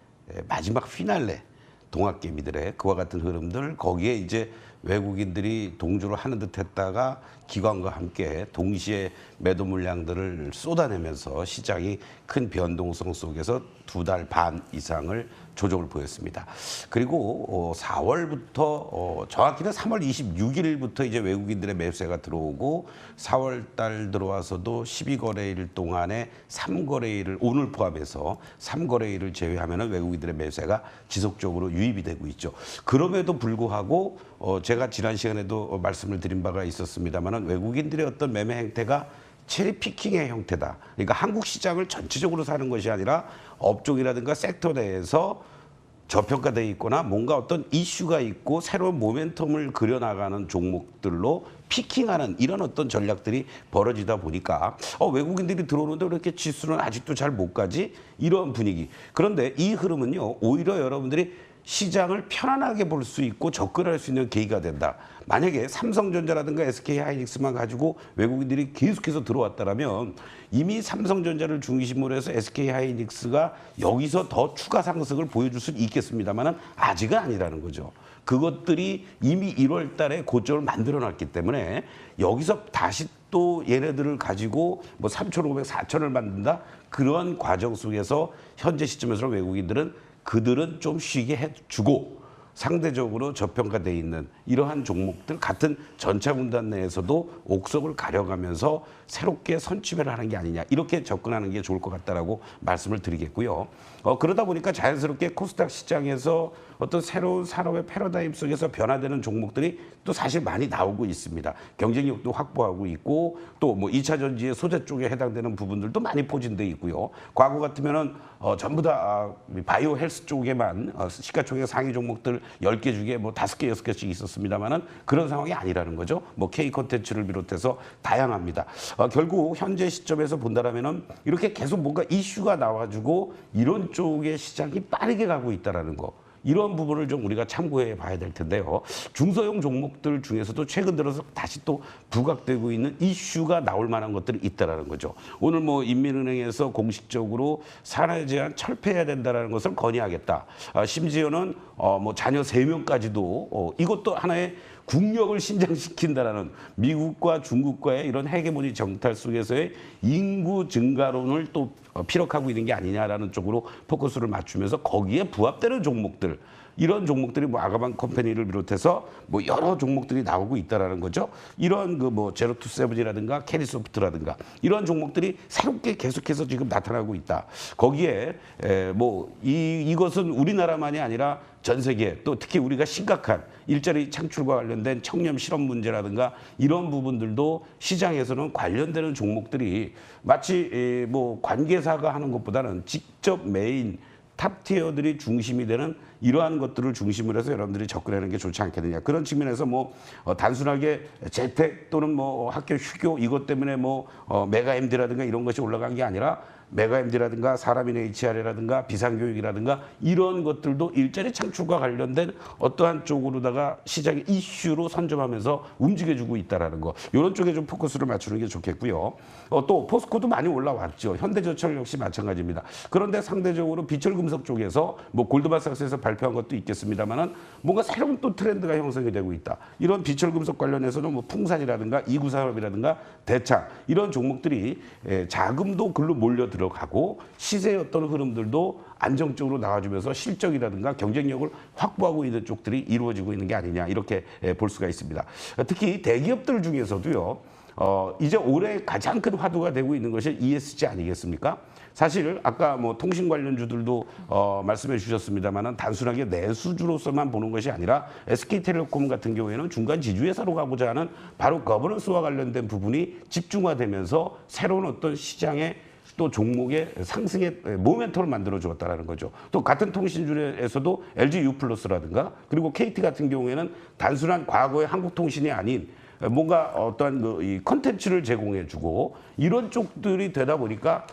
Speaker 3: 마지막 피날레 동학개미들의 그와 같은 흐름들 거기에 이제 외국인들이 동조를 하는 듯 했다가 기관과 함께 동시에 매도 물량들을 쏟아내면서 시장이 큰 변동성 속에서 2달 반 이상을 조정을 보였습니다. 그리고 4월부터 정확히는 3월 26일부터 이제 외국인들의 매수세가 들어오고 4월 달 들어와서도 12거래일 동안에 3거래일을 오늘 포함해서 3거래일을 제외하면 외국인들의 매수세가 지속적으로 유입이 되고 있죠. 그럼에도 불구하고 제가 지난 시간에도 말씀을 드린 바가 있었습니다만 외국인들의 어떤 매매 행태가 체리 피킹의 형태다. 그러니까 한국 시장을 전체적으로 사는 것이 아니라 업종이라든가 섹터 내에서 저평가되어 있거나 뭔가 어떤 이슈가 있고 새로운 모멘텀을 그려나가는 종목들로 피킹하는 이런 어떤 전략들이 벌어지다 보니까 외국인들이 들어오는데 왜 이렇게 지수는 아직도 잘 못 가지? 이런 분위기. 그런데 이 흐름은요, 오히려 여러분들이 시장을 편안하게 볼 수 있고 접근할 수 있는 계기가 된다. 만약에 삼성전자라든가 SK하이닉스만 가지고 외국인들이 계속해서 들어왔다면 이미 삼성전자를 중심으로 해서 SK하이닉스가 여기서 더 추가 상승을 보여줄 수 있겠습니다만 아직은 아니라는 거죠. 그것들이 이미 1월 달에 고점을 만들어놨기 때문에 여기서 다시 또 얘네들을 가지고 뭐 3,500, 4,000을 만든다? 그런 과정 속에서 현재 시점에서 외국인들은 그들은 좀 쉬게 해주고 상대적으로 저평가돼 있는 이러한 종목들 같은 전차군단 내에서도 옥석을 가려가면서 새롭게 선취매를 하는 게 아니냐 이렇게 접근하는 게 좋을 것 같다라고 말씀을 드리겠고요. 그러다 보니까 자연스럽게 코스닥 시장에서 어떤 새로운 산업의 패러다임 속에서 변화되는 종목들이 또 사실 많이 나오고 있습니다. 경쟁력도 확보하고 있고 또 뭐 2차 전지의 소재 쪽에 해당되는 부분들도 많이 포진돼 있고요. 과거 같으면은 전부 다 바이오 헬스 쪽에만 시가총액 상위 종목들 10개 중에 뭐 5개, 6개씩 있었습니다만은 그런 상황이 아니라는 거죠. 뭐 K 콘텐츠를 비롯해서 다양합니다. 결국 현재 시점에서 본다라면은 이렇게 계속 뭔가 이슈가 나와주고 이런 쪽의 시장이 빠르게 가고 있다라는 거. 이런 부분을 좀 우리가 참고해 봐야 될 텐데요. 중소형 종목들 중에서도 최근 들어서 다시 또 부각되고 있는 이슈가 나올 만한 것들이 있다라는 거죠. 오늘 뭐 인민은행에서 공식적으로 산하에 제한 철폐해야 된다라는 것을 건의하겠다. 심지어는 뭐 자녀 3명까지도 이것도 하나의 국력을 신장시킨다라는 미국과 중국과의 이런 헤게모니 정탈 속에서의 인구 증가론을 또 피력하고 있는 게 아니냐라는 쪽으로 포커스를 맞추면서 거기에 부합되는 종목들 이런 종목들이 뭐 아가방 컴퍼니를 비롯해서 뭐 여러 종목들이 나오고 있다라는 거죠. 이런 그 뭐 제로투세븐이라든가 캐리소프트라든가 이런 종목들이 새롭게 계속해서 지금 나타나고 있다. 거기에 뭐 이것은 우리나라만이 아니라 전 세계 또 특히 우리가 심각한 일자리 창출과 관련된 청년 실업 문제라든가 이런 부분들도 시장에서는 관련되는 종목들이 마치 뭐 관계사가 하는 것보다는 직접 메인 탑티어들이 중심이 되는 이러한 것들을 중심으로 해서 여러분들이 접근하는 게 좋지 않겠느냐. 그런 측면에서 뭐 단순하게 재택 또는 뭐 학교 휴교 이것 때문에 뭐 메가 MD라든가 이런 것이 올라간 게 아니라 메가 MD라든가 사람인의 HR이라든가 비상교육이라든가 이런 것들도 일자리 창출과 관련된 어떠한 쪽으로다가 시장의 이슈로 선점하면서 움직여주고 있다라는 거. 이런 쪽에 좀 포커스를 맞추는 게 좋겠고요. 또 포스코도 많이 올라왔죠. 현대제철 역시 마찬가지입니다. 그런데 상대적으로 비철금속 쪽에서 뭐 골드만삭스에서 발표한 것도 있겠습니다만은 뭔가 새로운 또 트렌드가 형성이 되고 있다. 이런 비철금속 관련해서는 뭐 풍산이라든가 이구산업이라든가 대창 이런 종목들이 자금도 글로 몰려 들어가고 시세의 어떤 흐름들도 안정적으로 나와주면서 실적이라든가 경쟁력을 확보하고 있는 쪽들이 이루어지고 있는 게 아니냐 이렇게 볼 수가 있습니다. 특히 대기업들 중에서도요. 이제 올해 가장 큰 화두가 되고 있는 것이 ESG 아니겠습니까? 사실 아까 뭐 통신 관련주들도 말씀해 주셨습니다만은 단순하게 내수주로서만 보는 것이 아니라 SK텔레콤 같은 경우에는 중간 지주회사로 가고자 하는 바로 거버넌스와 관련된 부분이 집중화되면서 새로운 어떤 시장의 또 종목의 상승의 모멘텀을 만들어 주었다라는 거죠. 또 같은 통신주에서도 LG U+라든가 그리고 KT 같은 경우에는 단순한 과거의 한국통신이 아닌 뭔가 어떠한 이 컨텐츠를 제공해주고 이런 쪽들이 되다 보니까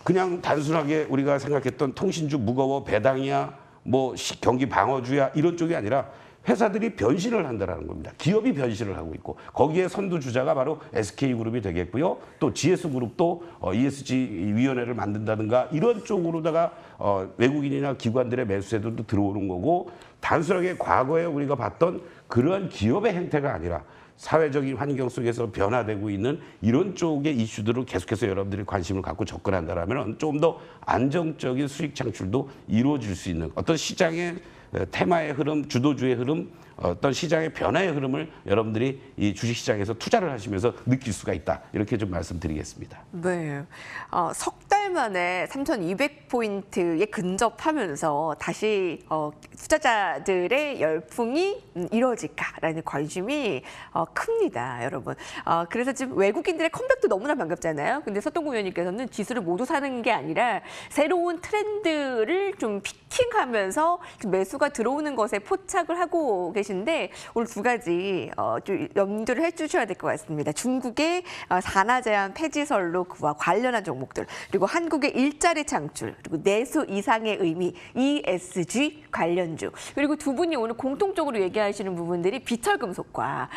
Speaker 3: 그냥 단순하게 우리가 생각했던 통신주 무거워 배당이야 뭐 경기 방어주야 이런 쪽이 아니라 회사들이 변신을 한다는 겁니다. 기업이 변신을 하고 있고 거기에 선두주자가 바로 SK그룹이 되겠고요. 또 GS그룹도 ESG 위원회를 만든다든가 이런 쪽으로다가 외국인이나 기관들의 매수세들도 들어오는 거고 단순하게 과거에 우리가 봤던 그러한 기업의 행태가 아니라 사회적인 환경 속에서 변화되고 있는 이런 쪽의 이슈들을 계속해서 여러분들이 관심을 갖고 접근한다면 좀 더 안정적인 수익 창출도 이루어질 수 있는 어떤 시장의 테마의 흐름, 주도주의 흐름, 어떤 시장의 변화의 흐름을 여러분들이 이 주식시장에서 투자를 하시면서 느낄 수가 있다. 이렇게 좀 말씀드리겠습니다.
Speaker 1: 네. 석 달 만에 3,200포인트에 근접하면서 다시 투자자들의 열풍이 이루어질까라는 관심이 큽니다, 여러분. 그래서 지금 외국인들의 컴백도 너무나 반갑잖아요. 근데 서동구 의원님께서는 지수를 모두 사는 게 아니라 새로운 트렌드를 좀 피킹하면서 매수가 들어오는 것에 포착을 하고 계신데 오늘 두 가지 좀 염두를 해주셔야 될 것 같습니다. 중국의 산하 제한 폐지설로 그와 관련한 종목들, 그리고 한국의 일자리 창출, 그리고 내수 이상의 의미, ESG 관련주, 그리고 두 분이 오늘 공통적으로 얘기하시는 부분들이 비철금속과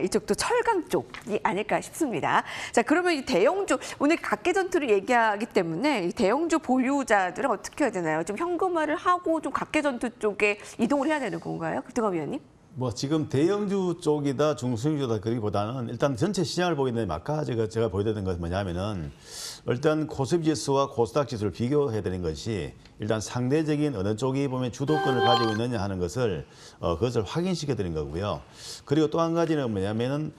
Speaker 1: 이쪽도 철강 쪽이 아닐까 싶습니다. 자, 그러면 이 대형주, 오늘 각계전투를 얘기하기 때문에 이 대형주 보유자들은 어떻게 해야 되나요? 좀 현금화를 하고 좀 각계전투 쪽에 이동을 해야 되는 건가요? 금태섭 위원님?
Speaker 2: 뭐 지금 대형주 쪽이다 중소형주다 그리기보다는 일단 전체 시장을 보게 되면 아까 제가 보여드렸던 것은 뭐냐면은 일단 코스피 지수와 코스닥 지수를 비교해야 되는 것이 일단 상대적인 어느 쪽이 보면 주도권을 가지고 있느냐 하는 것을 그것을 확인시켜 드린 거고요. 그리고 또 한 가지는 뭐냐면은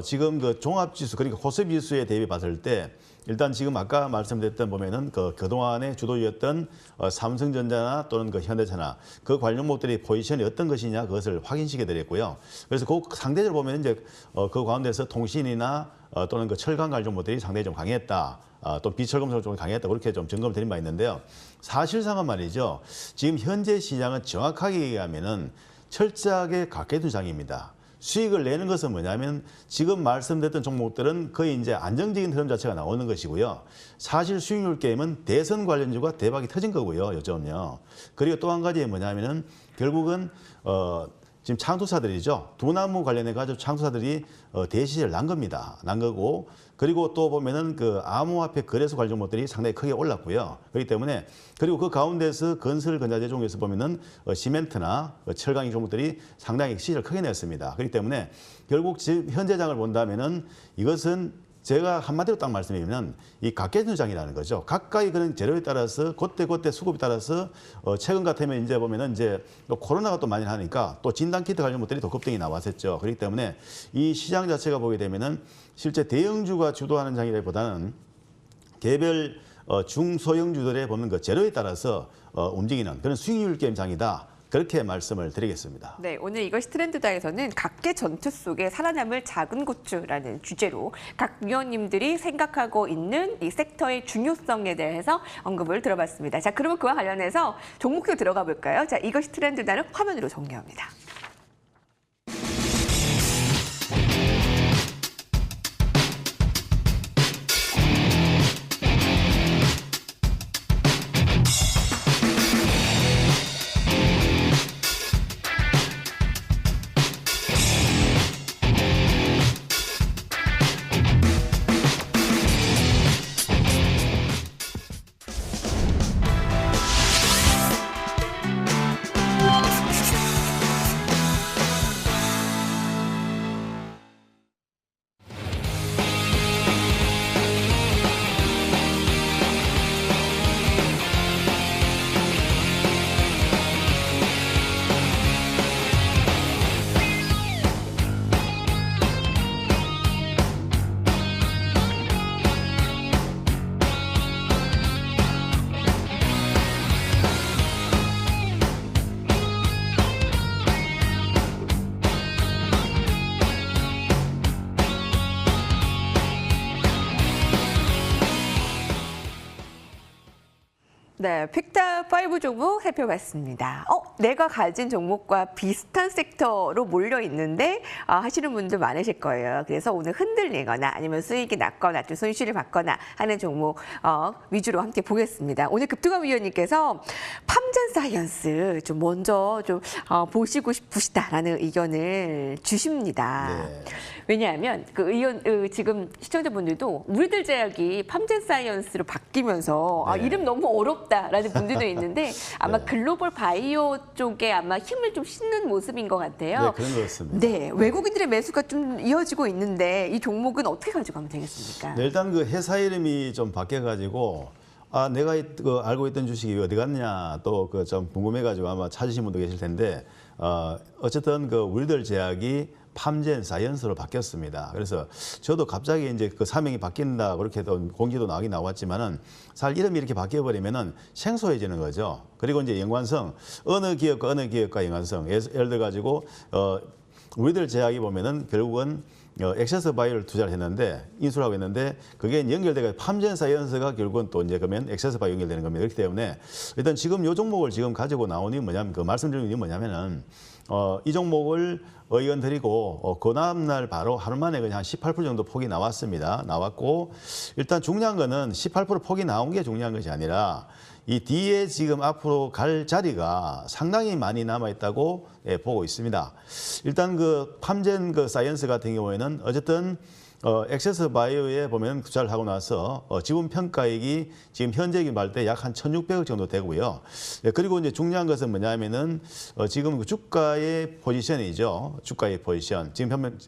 Speaker 2: 지금 그 종합지수 그러니까 코스피 지수에 대비 봤을 때 일단 지금 아까 말씀드렸던 보면은 그동안의 주도주였던 삼성전자나 또는 그 현대차나 그 관련 종목들이 포지션이 어떤 것이냐 그것을 확인시켜 드렸고요. 그래서 그 상대적으로 보면 이제 그 가운데서 통신이나 또는 그 철강 관련 종목들이 상당히 좀 강했다. 또 비철금속 쪽이 강했다. 그렇게 좀 점검을 드린 바 있는데요. 사실상은 말이죠. 지금 현재 시장은 정확하게 얘기하면은 철저하게 각계투장입니다. 수익을 내는 것은 뭐냐면 지금 말씀드렸던 종목들은 거의 이제 안정적인 흐름 자체가 나오는 것이고요. 사실 수익률 게임은 대선 관련주가 대박이 터진 거고요. 요즘요. 그리고 또 한 가지 뭐냐면은 결국은 지금 창투사들이죠. 두나무 관련해 가지고 창투사들이 대시세를 난 겁니다. 난 거고 그리고 또 보면은 그 암호화폐 거래소 관련 종목들이 상당히 크게 올랐고요. 그렇기 때문에 그리고 그 가운데서 건설 건자재 종목에서 보면은 시멘트나 철강 종목들이 상당히 시세를 크게 냈습니다. 그렇기 때문에 결국 지금 현재장을 본다면은 이것은 제가 한마디로 딱 말씀드리면 이 각계투장이라는 거죠. 각각의 그런 재료에 따라서 그때 수급에 따라서 최근 같으면 이제 보면은 이제 코로나가 또 많이 하니까 또 진단키트 관련 것들이 더 급등이 나왔었죠. 그렇기 때문에 이 시장 자체가 보게 되면은 실제 대형주가 주도하는 장이라기보다는 개별 중소형주들의 보는 그 재료에 따라서 움직이는 그런 수익률 게임 장이다. 그렇게 말씀을 드리겠습니다.
Speaker 1: 네, 오늘 이것이 트렌드다에서는 각계 전투 속에 살아남을 작은 고추라는 주제로 각 위원님들이 생각하고 있는 이 섹터의 중요성에 대해서 언급을 들어봤습니다. 자, 그러면 그와 관련해서 종목도 들어가 볼까요? 자, 이것이 트렌드다는 화면으로 정리합니다. 네, 픽탑5 종목 살펴봤습니다. 내가 가진 종목과 비슷한 섹터로 몰려 있는데 하시는 분들 많으실 거예요. 그래서 오늘 흔들리거나 아니면 수익이 낮거나 좀 손실을 받거나 하는 종목 위주로 함께 보겠습니다. 오늘 급등한 위원님께서 팜젠사이언스 좀 먼저 좀 보시고 싶으시다라는 의견을 주십니다.
Speaker 2: 네.
Speaker 1: 왜냐하면 그 의원 지금 시청자분들도 우리들 제약이 팜젠사이언스로 바뀌면서
Speaker 2: 네.
Speaker 1: 이름 너무 어렵다라는 분들도 있는데 아마
Speaker 2: 네.
Speaker 1: 글로벌 바이오 쪽에 아마 힘을 좀 싣는 모습인 것 같아요.
Speaker 2: 네, 그런 것 같습니다.
Speaker 1: 네, 외국인들의 매수가 좀 이어지고 있는데 이 종목은 어떻게 가져가면 되겠습니까?
Speaker 2: 네, 일단 그 회사 이름이 좀 바뀌어가지고 내가 알고 있던 주식이 어디 갔냐 또 그 좀 궁금해가지고 아마 찾으신 분도 계실 텐데 어쨌든 그 우리들 제약이 팜젠 사이언스로 바뀌었습니다. 그래서 저도 갑자기 이제 그 사명이 바뀐다 그렇게 공지도 나오긴 나왔지만은 사실 이름이 이렇게 바뀌어버리면은 생소해지는 거죠. 그리고 이제 연관성 어느 기업과 연관성 예를 들어 가지고 우리들 제약이 보면은 결국은 액세스 바이오를 투자를 했는데 인수를 하고 있는데 그게 연결돼가 팜젠 사이언스가 결국은 또 이제 그러면 액세스 바이오 연결되는 겁니다. 그렇기 때문에 일단 지금 이 종목을 지금 가지고 나오니 뭐냐면 그 말씀드리는 게 뭐냐면은 이 종목을 의견 드리고 그 다음날 바로 하루 만에 그냥 한 18% 정도 폭이 나왔습니다. 나왔고 일단 중요한 거는 18% 폭이 나온 게 중요한 것이 아니라 이 뒤에 지금 앞으로 갈 자리가 상당히 많이 남아 있다고 보고 있습니다. 일단 그 팜젠 그 사이언스 같은 경우에는 어쨌든 액세스 바이오에 보면 투자를 하고 나서 지분 평가액이 지금 현재 기말 때 약 한 1,600억 정도 되고요. 그리고 이제 중요한 것은 뭐냐면은 지금 그 주가의 포지션이죠. 주가의 포지션. 지금 보면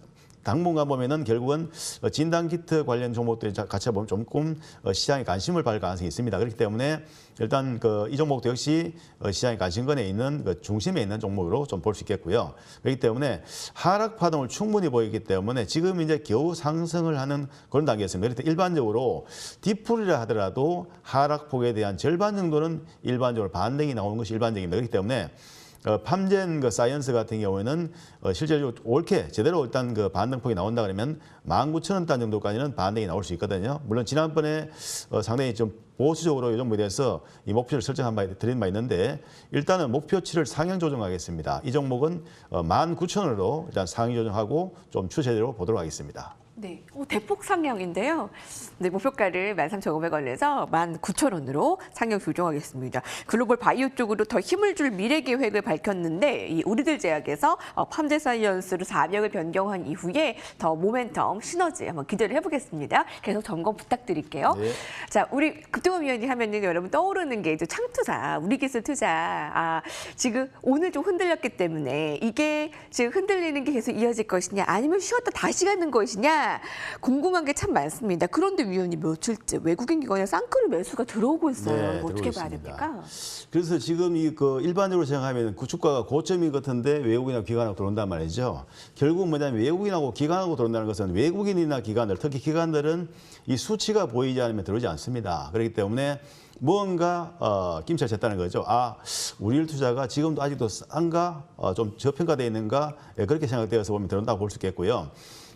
Speaker 2: 당분간 보면은 결국은 진단키트 관련 종목들이 같이 보면 조금 시장에 관심을 받을 가능성이 있습니다. 그렇기 때문에 일단 이 종목도 역시 시장의 관심권에 있는 중심에 있는 종목으로 좀 볼 수 있겠고요. 그렇기 때문에 하락 파동을 충분히 보이기 때문에 지금 이제 겨우 상승을 하는 그런 단계였습니다. 그래서 일반적으로 뒷풀이라 하더라도 하락폭에 대한 절반 정도는 일반적으로 반등이 나오는 것이 일반적입니다. 그렇기 때문에 팜젠 그 사이언스 같은 경우에는 실제로 옳게 제대로 일단 그 반등폭이 나온다 그러면 19,000원단 정도까지는 반등이 나올 수 있거든요. 물론 지난번에 상당히 좀 보수적으로 이 종목에 대해서 이 목표를 설정한 바 드린 바 있는데 일단은 목표치를 상향 조정하겠습니다. 이 종목은 19,000원으로 일단 상향 조정하고 좀 추세대로 보도록 하겠습니다.
Speaker 1: 네, 대폭 상향인데요. 네, 목표가를 13,500원에서 19,000원으로 상향 조정하겠습니다. 글로벌 바이오 쪽으로 더 힘을 줄 미래 계획을 밝혔는데 이 우리들 제약에서 팜젠 사이언스로 4명을 변경한 이후에 더 모멘텀, 시너지 한번 기대를 해보겠습니다. 계속 점검 부탁드릴게요.
Speaker 2: 네.
Speaker 1: 자, 우리 급등원 위원님 하면은 여러분 떠오르는 게 이제 창투자, 우리기술 투자. 지금 오늘 좀 흔들렸기 때문에 이게 지금 흔들리는 게 계속 이어질 것이냐, 아니면 쉬었다 다시 가는 것이냐. 궁금한 게 참 많습니다. 그런데 위원님 며칠째 외국인 기관의 쌍끌이 매수가 들어오고 있어요.
Speaker 2: 네,
Speaker 1: 이거 어떻게
Speaker 2: 들어오고
Speaker 1: 봐야
Speaker 2: 있습니다.
Speaker 1: 됩니까?
Speaker 2: 그래서 지금 일반적으로 생각하면 주가가 고점인 것 같은데 외국인하고 기관하고 들어온단 말이죠. 결국 뭐냐면 외국인하고 기관하고 들어온다는 것은 외국인이나 기관들, 특히 기관들은 이 수치가 보이지 않으면 들어오지 않습니다. 그렇기 때문에 무언가 김치를 쳤다는 거죠. 우리일 투자가 지금도 아직도 싼가, 좀 저평가되어 있는가, 그렇게 생각되어서 보면 들어온다고 볼 수 있겠고요.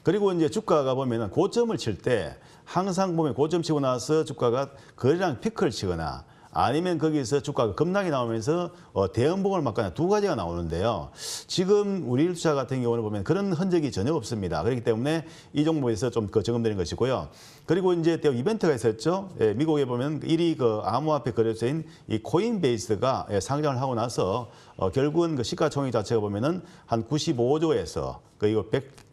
Speaker 2: 그리고 이제 주가가 보면은 고점을 칠 때 항상 보면 고점 치고 나서 주가가 거래량 피크를 치거나 아니면 거기서 주가가 급락이 나오면서 대음봉을 맞거나 두 가지가 나오는데요. 지금 우리일 투자 같은 경우는 보면 그런 흔적이 전혀 없습니다. 그렇기 때문에 이 종목에서 좀 점검되는 것이고요. 그리고 이제 또 이벤트가 있었죠. 미국에 보면 1위 암호화폐 거래소인 이 코인베이스가 상장을 하고 나서 결국은 그 시가총액 자체가 보면은 한 95조에서 이거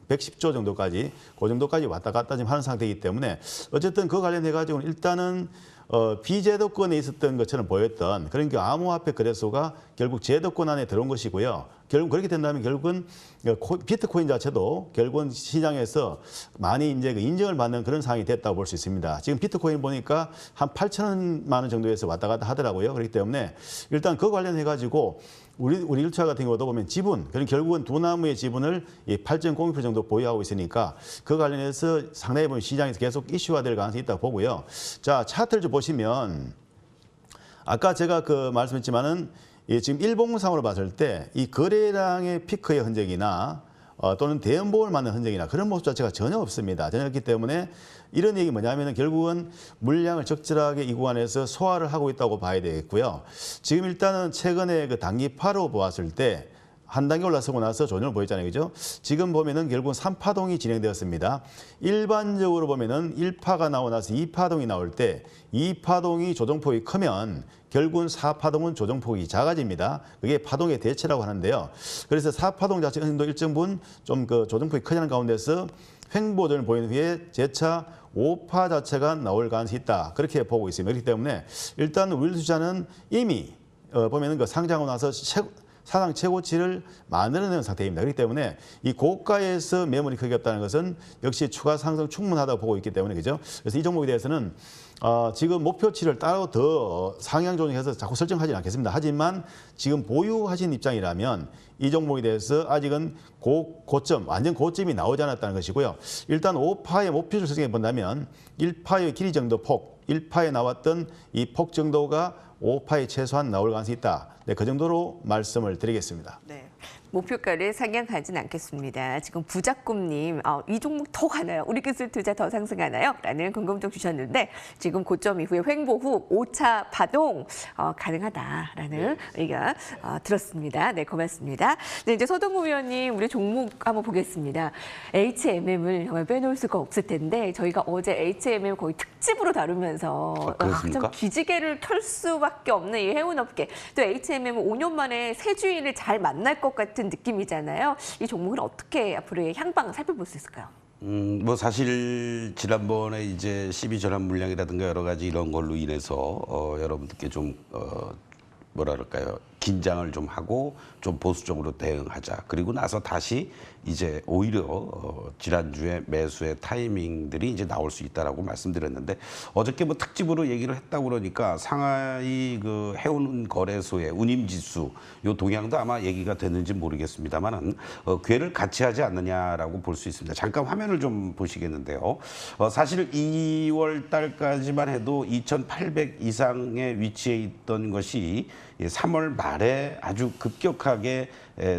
Speaker 2: 110조 정도까지 그 정도까지 왔다 갔다 지금 하는 상태이기 때문에 어쨌든 그 관련해 가지고는 일단은 비제도권에 있었던 것처럼 보였던 그런 암호화폐 거래소가 결국 제도권 안에 들어온 것이고요. 결국 그렇게 된다면 결국은 비트코인 자체도 결국은 시장에서 많이 이제 인정을 받는 그런 상황이 됐다고 볼 수 있습니다. 지금 비트코인 보니까 한 8천만 원 정도에서 왔다 갔다 하더라고요. 그렇기 때문에 일단 그 관련해 가지고 우리 일투자 같은 경우도 보면 지분, 결국은 두 나무의 지분을 8.02% 정도 보유하고 있으니까 그 관련해서 상당히 보면 시장에서 계속 이슈화될 가능성이 있다고 보고요. 자, 차트를 좀 보시면 아까 제가 말씀했지만은 지금 일봉상으로 봤을 때 이 거래량의 피크의 흔적이나 또는 대음봉을 맞는 흔적이나 그런 모습 자체가 전혀 없습니다. 전혀 없기 때문에 이런 얘기 뭐냐면은 결국은 물량을 적절하게 이 구간에서 소화를 하고 있다고 봐야 되겠고요. 지금 일단은 최근에 단기파로 보았을 때 한 단계 올라서고 나서 조정을 보였잖아요. 그죠? 지금 보면은 결국은 3파동이 진행되었습니다. 일반적으로 보면은 1파가 나오고 나서 2파동이 나올 때 2파동이 조정폭이 크면 결국은 4파동은 조정폭이 작아집니다. 그게 파동의 대체라고 하는데요. 그래서 4파동 자체 정도 일정 부분 좀 조정폭이 크냐는 가운데서 횡보전을 보인 후에 재차 5파 자체가 나올 가능성이 있다. 그렇게 보고 있습니다. 그렇기 때문에 일단 우리 투자는 이미 보면은 상장하고 나서 사상 최고치를 만들어내는 상태입니다. 그렇기 때문에 이 고가에서 매물이 크게 없다는 것은 역시 추가 상승 충분하다고 보고 있기 때문에 그죠? 그래서 이 종목에 대해서는 지금 목표치를 따로 더 상향 조정해서 자꾸 설정하지는 않겠습니다. 하지만 지금 보유하신 입장이라면 이 종목에 대해서 아직은 고점, 완전 고점이 나오지 않았다는 것이고요. 일단 5파의 목표를 설정해 본다면 1파의 길이 정도 폭, 1파에 나왔던 이 폭 정도가 5파에 최소한 나올 가능성이 있다. 네, 그 정도로 말씀을 드리겠습니다.
Speaker 1: 네. 목표가를 상향하진 않겠습니다. 지금 부작꿈님, 이 종목 더 가나요? 우리 기술 투자 더 상승하나요? 라는 궁금증 주셨는데 지금 고점 이후에 횡보 후 5차 파동 가능하다라는 의견 들었습니다. 네, 고맙습니다. 네, 이제 서동구 위원님, 우리 종목 한번 보겠습니다. HMM을 정말 빼놓을 수가 없을 텐데 저희가 어제 HMM 거의 특집으로 다루면서
Speaker 3: 그렇습니까?
Speaker 1: 참 기지개를 켤 수밖에 없는 이 해운업계. 또 HMM은 5년 만에 새 주인을 잘 만날 것 같은 느낌이잖아요. 이 종목을 어떻게 앞으로의 향방 살펴볼 수 있을까요?
Speaker 3: 뭐 사실 지난번에 이제 12전환 물량이라든가 여러 가지 이런 걸로 인해서 여러분들께 좀 뭐라 그럴까요? 긴장을 좀 하고 좀 보수적으로 대응하자. 그리고 나서 다시 이제 오히려 지난주에 매수의 타이밍들이 이제 나올 수 있다라고 말씀드렸는데 어저께 뭐 특집으로 얘기를 했다고 그러니까 상하이 그 해운 거래소의 운임지수 요 동향도 아마 얘기가 됐는지 모르겠습니다만은 궤를 같이 하지 않느냐라고 볼 수 있습니다. 잠깐 화면을 좀 보시겠는데요. 사실 2월 달까지만 해도 2,800 이상의 위치에 있던 것이 3월 말에 아주 급격하게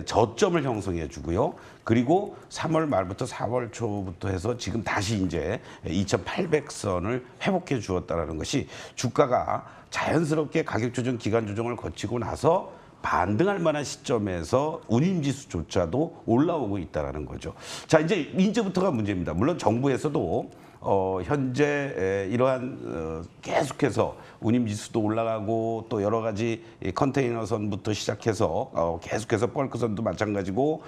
Speaker 3: 저점을 형성해 주고요. 그리고 3월 말부터 4월 초부터 해서 지금 다시 이제 2,800선을 회복해 주었다는 것이 주가가 자연스럽게 가격 조정, 기간 조정을 거치고 나서 반등할 만한 시점에서 운임지수조차도 올라오고 있다는 거죠. 자, 이제부터가 문제입니다. 물론 정부에서도 현재 이러한 계속해서 운임지수도 올라가고 또 여러 가지 컨테이너선부터 시작해서 계속해서 벌크선도 마찬가지고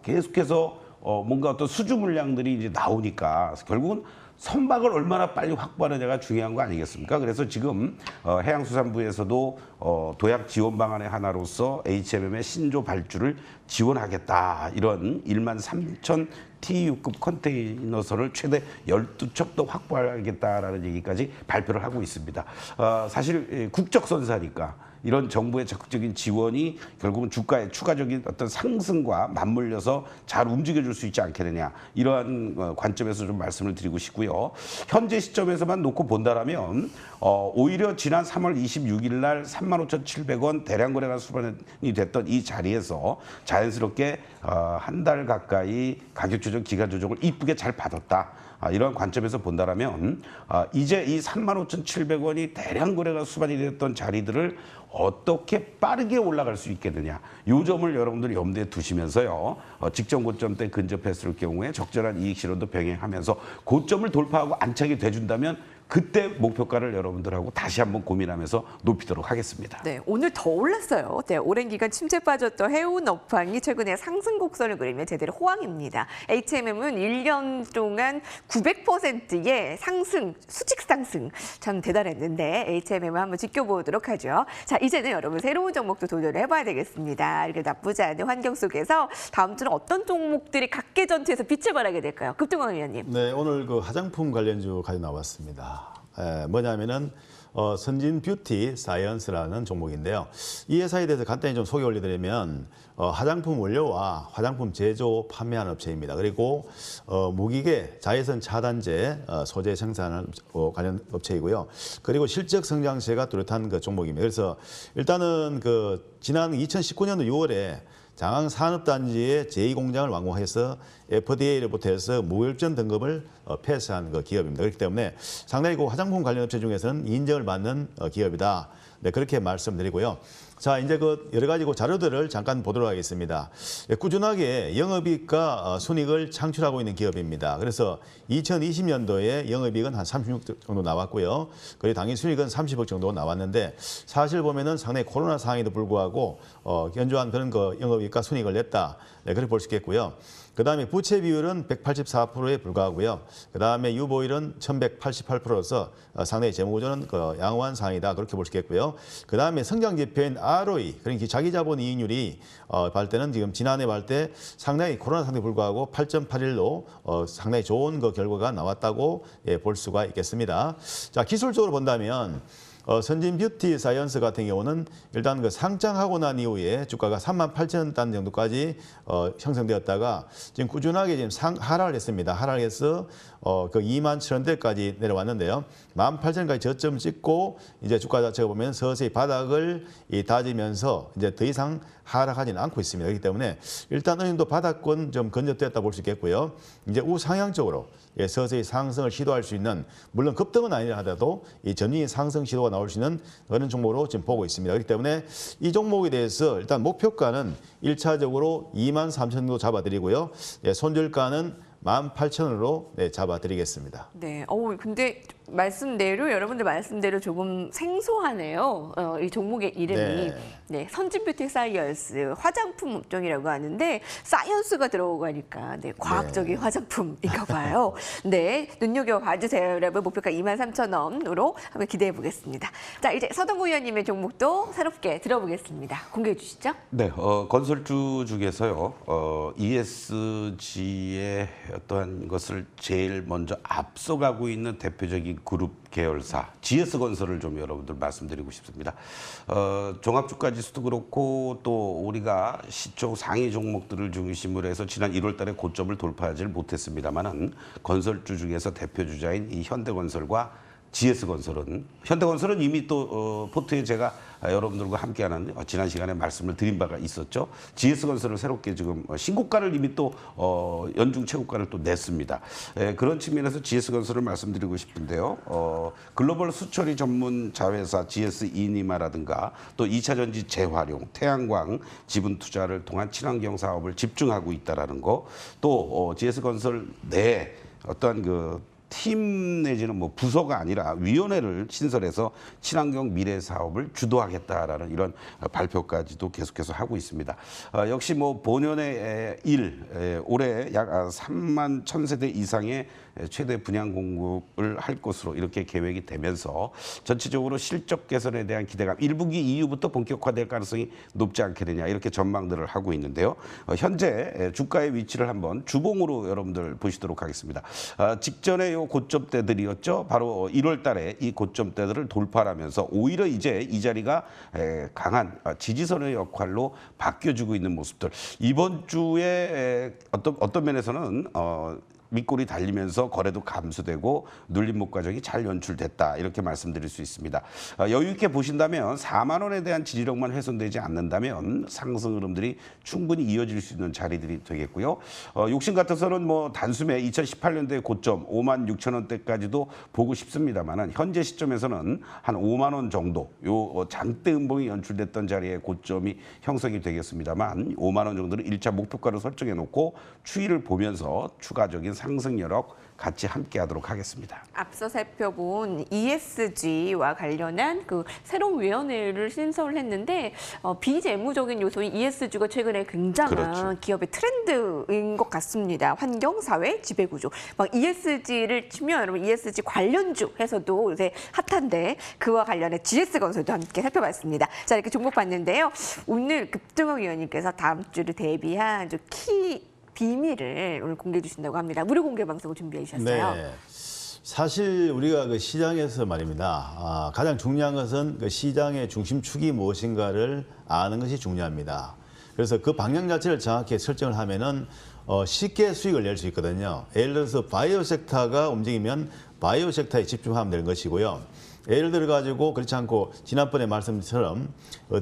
Speaker 3: 계속해서 뭔가 어떤 수주 물량들이 이제 나오니까 결국은 선박을 얼마나 빨리 확보하느냐가 중요한 거 아니겠습니까? 그래서 지금 해양수산부에서도 도약 지원 방안의 하나로서 HMM의 신조 발주를 지원하겠다. 이런 13,000 TEU급 컨테이너선을 최대 12척도 확보하겠다라는 얘기까지 발표를 하고 있습니다. 사실 국적선사니까 이런 정부의 적극적인 지원이 결국은 주가의 추가적인 어떤 상승과 맞물려서 잘 움직여줄 수 있지 않겠느냐 이러한 관점에서 좀 말씀을 드리고 싶고요. 현재 시점에서만 놓고 본다라면 오히려 지난 3월 26일 날 35,700원 대량 거래가 수반이 됐던 이 자리에서 자연스럽게 한 달 가까이 가격 조정, 기간 조정을 이쁘게 잘 받았다. 이러한 관점에서 본다라면 이제 이 35,700원이 대량 거래가 수반이 됐던 자리들을 어떻게 빠르게 올라갈 수 있겠느냐. 이 점을 여러분들이 염두에 두시면서요. 직전 고점대 근접했을 경우에 적절한 이익 실현도 병행하면서 고점을 돌파하고 안착이 돼준다면 그때 목표가를 여러분들하고 다시 한번 고민하면서 높이도록 하겠습니다.
Speaker 1: 네, 오늘 더 올랐어요. 네, 오랜 기간 침체 빠졌던 해운 업황이 최근에 상승 곡선을 그리며 제대로 호황입니다. HMM은 1년 동안 900%의 상승, 수직 상승 참 대단했는데 HMM을 한번 지켜보도록 하죠. 자, 이제는 여러분 새로운 종목도 도전을 해봐야 되겠습니다. 이렇게 나쁘지 않은 환경 속에서 다음 주는 어떤 종목들이 각계 전투에서 빛을 발하게 될까요? 급등원 위원님.
Speaker 2: 네, 오늘 그 화장품 관련주 가지고 나왔습니다. 뭐냐면은 선진 뷰티 사이언스라는 종목인데요. 이 회사에 대해서 간단히 좀 소개 올려드리면 화장품 원료와 화장품 제조 판매하는 업체입니다. 그리고 무기계 자외선 차단제 소재 생산하는 관련 업체이고요. 그리고 실적 성장세가 뚜렷한 그 종목입니다. 그래서 일단은 그 지난 2019년도 6월에 장항산업단지의 제2공장을 완공해서 FDA로부터 해서 무혈전 등급을 패스한 그 기업입니다. 그렇기 때문에 상당히 그 화장품 관련 업체 중에서는 인정을 받는 기업이다. 네, 그렇게 말씀드리고요. 자, 이제 그 여러 가지 그 자료들을 잠깐 보도록 하겠습니다. 꾸준하게 영업이익과 순이익을 창출하고 있는 기업입니다. 그래서 2020년도에 영업이익은 한 36억 정도 나왔고요. 그리고 당일 순이익은 30억 정도 나왔는데 사실 보면은 상당히 코로나 상황에도 불구하고 견조한 그런 그 영업이익을 보니까 순이익을 냈다. 네, 그렇게 볼 수 있겠고요. 그다음에 부채 비율은 184%에 불과하고요. 그다음에 유보율은 1188%로서 상당히 재무 구조는 양호한 상황이다. 그렇게 볼 수 있겠고요. 그다음에 성장 지표인 ROE, 그러니까 자기 자본 이익률이 볼 때는 지금 지난해 볼 때 상당히 코로나 상태에 불구하고 8.81로 상당히 좋은 그 결과가 나왔다고 볼 수가 있겠습니다. 자, 기술적으로 본다면 선진 뷰티 사이언스 같은 경우는 일단 그 상장하고 난 이후에 주가가 38,000단 정도까지 형성되었다가 지금 꾸준하게 지금 하락을 했습니다. 하락해서 그 27,000원대까지 내려왔는데요. 18,000원까지 저점 찍고 이제 주가 자체가 보면 서서히 바닥을 다지면서 이제 더 이상 하락하지는 않고 있습니다. 그렇기 때문에 일단 어느 정도 바닥권 좀 근접됐다 볼 수 있겠고요. 이제 우상향적으로 서서히 상승을 시도할 수 있는, 물론 급등은 아니라 하더라도 이 전위 상승 시도가 나올 수 있는 그런 종목으로 지금 보고 있습니다. 그렇기 때문에 이 종목에 대해서 일단 목표가는 1차적으로 23,000원 정도 잡아드리고요. 손절가는 18,000원으로 잡아드리겠습니다.
Speaker 1: 네. 근데 말씀대로 여러분들 말씀대로 조금 생소하네요. 이 종목의 이름이 네, 선진 뷰티 사이언스 화장품 업종이라고 하는데 사이언스가 들어오고 하니까 네, 과학적인 화장품인가 봐요. 네, 눈여겨 봐주세요, 여러분. 목표가 23,000원으로 한번 기대해 보겠습니다. 자, 이제 서동구 의원님의 종목도 새롭게 들어보겠습니다. 공개해 주시죠.
Speaker 3: 네, 건설주 중에서요, ESG의 어떠한 것을 제일 먼저 앞서가고 있는 대표적인 그룹 계열사 GS건설을 좀 여러분들 말씀드리고 싶습니다. 종합주가 지수도 그렇고 또 우리가 시총 상위 종목들을 중심으로 해서 지난 1월 달에 고점을 돌파하지를 못했습니다만은 건설주 중에서 대표 주자인 이 현대건설과 GS건설은, 현대건설은 이미 또 포트에 제가 여러분들과 함께하는 지난 시간에 말씀을 드린 바가 있었죠. GS건설을 새롭게 지금 신고가를 이미 또 연중 최고가를 또 냈습니다. 그런 측면에서 GS건설을 말씀드리고 싶은데요. 글로벌 수처리 전문 자회사 GS이니마라든가 또 2차 전지 재활용, 태양광 지분 투자를 통한 친환경 사업을 집중하고 있다라는 거, 또 GS건설 내 어떠한 그 팀 내지는 뭐 부서가 아니라 위원회를 신설해서 친환경 미래 사업을 주도하겠다라는 이런 발표까지도 계속해서 하고 있습니다. 역시 뭐 본연의 올해 약 3만 1,000세대 이상의 최대 분양 공급을 할 것으로 이렇게 계획이 되면서 전체적으로 실적 개선에 대한 기대감 1분기 이후부터 본격화될 가능성이 높지 않겠느냐 이렇게 전망들을 하고 있는데요. 현재 주가의 위치를 한번 주봉으로 여러분들 보시도록 하겠습니다. 직전에 요 고점대들이었죠. 바로 1월 달에 이 고점대들을 돌파하면서 오히려 이제 이 자리가 강한 지지선의 역할로 바뀌어주고 있는 모습들. 이번 주에 어떤 면에서는 밑골이 달리면서 거래도 감소되고 눌림목 과정이 잘 연출됐다 이렇게 말씀드릴 수 있습니다. 여유 있게 보신다면 4만 원에 대한 지지력만 훼손되지 않는다면 상승 흐름들이 충분히 이어질 수 있는 자리들이 되겠고요. 욕심 같아서는 뭐 단숨에 2018년도의 고점 5만 6천 원대까지도 보고 싶습니다만 현재 시점에서는 한 5만 원 정도 요 장대 음봉이 연출됐던 자리에 고점이 형성이 되겠습니다만 5만 원 정도를 1차 목표가로 설정해 놓고 추이를 보면서 추가적인 상승 여력 같이 함께하도록 하겠습니다.
Speaker 1: 앞서 살펴본 ESG와 관련한 그 새로운 위원회를 신설을 했는데 비재무적인 요소인 ESG가 최근에 굉장한
Speaker 3: 그렇죠.
Speaker 1: 기업의 트렌드인 것 같습니다. 환경, 사회, 지배구조. 막 ESG를 치면 여러분 ESG 관련주 해서도 요새 핫한데 그와 관련해 GS건설도 함께 살펴봤습니다. 자, 이렇게 종목 봤는데요. 오늘 급등호 위원님께서 다음 주를 대비한 키 비밀을 오늘 공개해 주신다고 합니다. 무료 공개 방송을 준비해 주셨어요.
Speaker 2: 네. 사실 우리가 그 시장에서 말입니다. 가장 중요한 것은 그 시장의 중심축이 무엇인가를 아는 것이 중요합니다. 그래서 그 방향 자체를 정확히 설정을 하면은 쉽게 수익을 낼 수 있거든요. 예를 들어서 바이오 섹터가 움직이면 바이오 섹터에 집중하면 되는 것이고요. 예를 들어 가지고 그렇지 않고 지난번에 말씀처럼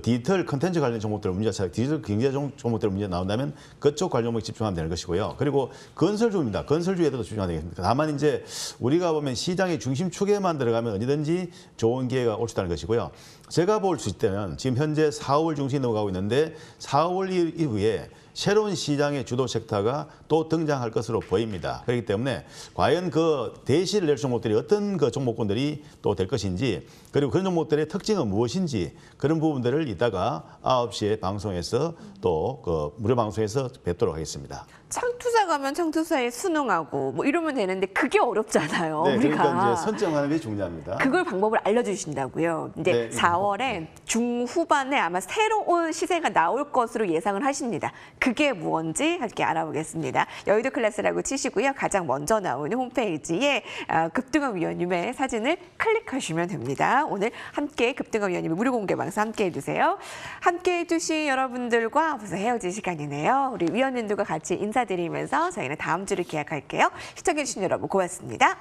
Speaker 2: 디지털 컨텐츠 관련 종목들 문제가 디지털 경제 종목들 문제 나온다면 그쪽 관련 종목에 집중하면 되는 것이고요. 그리고 건설주입니다. 건설주에도 집중하면 되겠습니다. 다만 이제 우리가 보면 시장의 중심축에만 들어가면 언제든지 좋은 기회가 올 수 있다는 것이고요. 제가 볼 수 있다면 지금 현재 4월 중순이 넘어가고 있는데 4월 이후에 새로운 시장의 주도 섹터가 또 등장할 것으로 보입니다. 그렇기 때문에 과연 그 대시를 낼 종목들이 어떤 그 종목군들이 또 될 것인지 그리고 그런 종목들의 특징은 무엇인지 그런 부분들을 이따가 9시에 방송에서 또 그 무료 방송에서 뵙도록 하겠습니다.
Speaker 1: 창투사 가면 창투사에 순응하고 뭐 이러면 되는데 그게 어렵잖아요.
Speaker 2: 네,
Speaker 1: 우리가.
Speaker 2: 그러니까 이제 선정하는 게 중요합니다.
Speaker 1: 그걸 방법을 알려주신다고요. 이제
Speaker 2: 네,
Speaker 1: 4월에 중후반에 아마 새로운 시세가 나올 것으로 예상을 하십니다. 그게 뭔지 함께 알아보겠습니다. 여의도 클래스라고 치시고요. 가장 먼저 나오는 홈페이지에 급등한 위원님의 사진을 클릭하시면 됩니다. 오늘 함께 급등한 위원님의 무료 공개 방송 함께 해주세요. 함께 해주신 여러분들과 벌써 헤어질 시간이네요. 우리 위원님들과 같이 인사드리면서 저희는 다음 주를 기약할게요. 시청해주신 여러분 고맙습니다.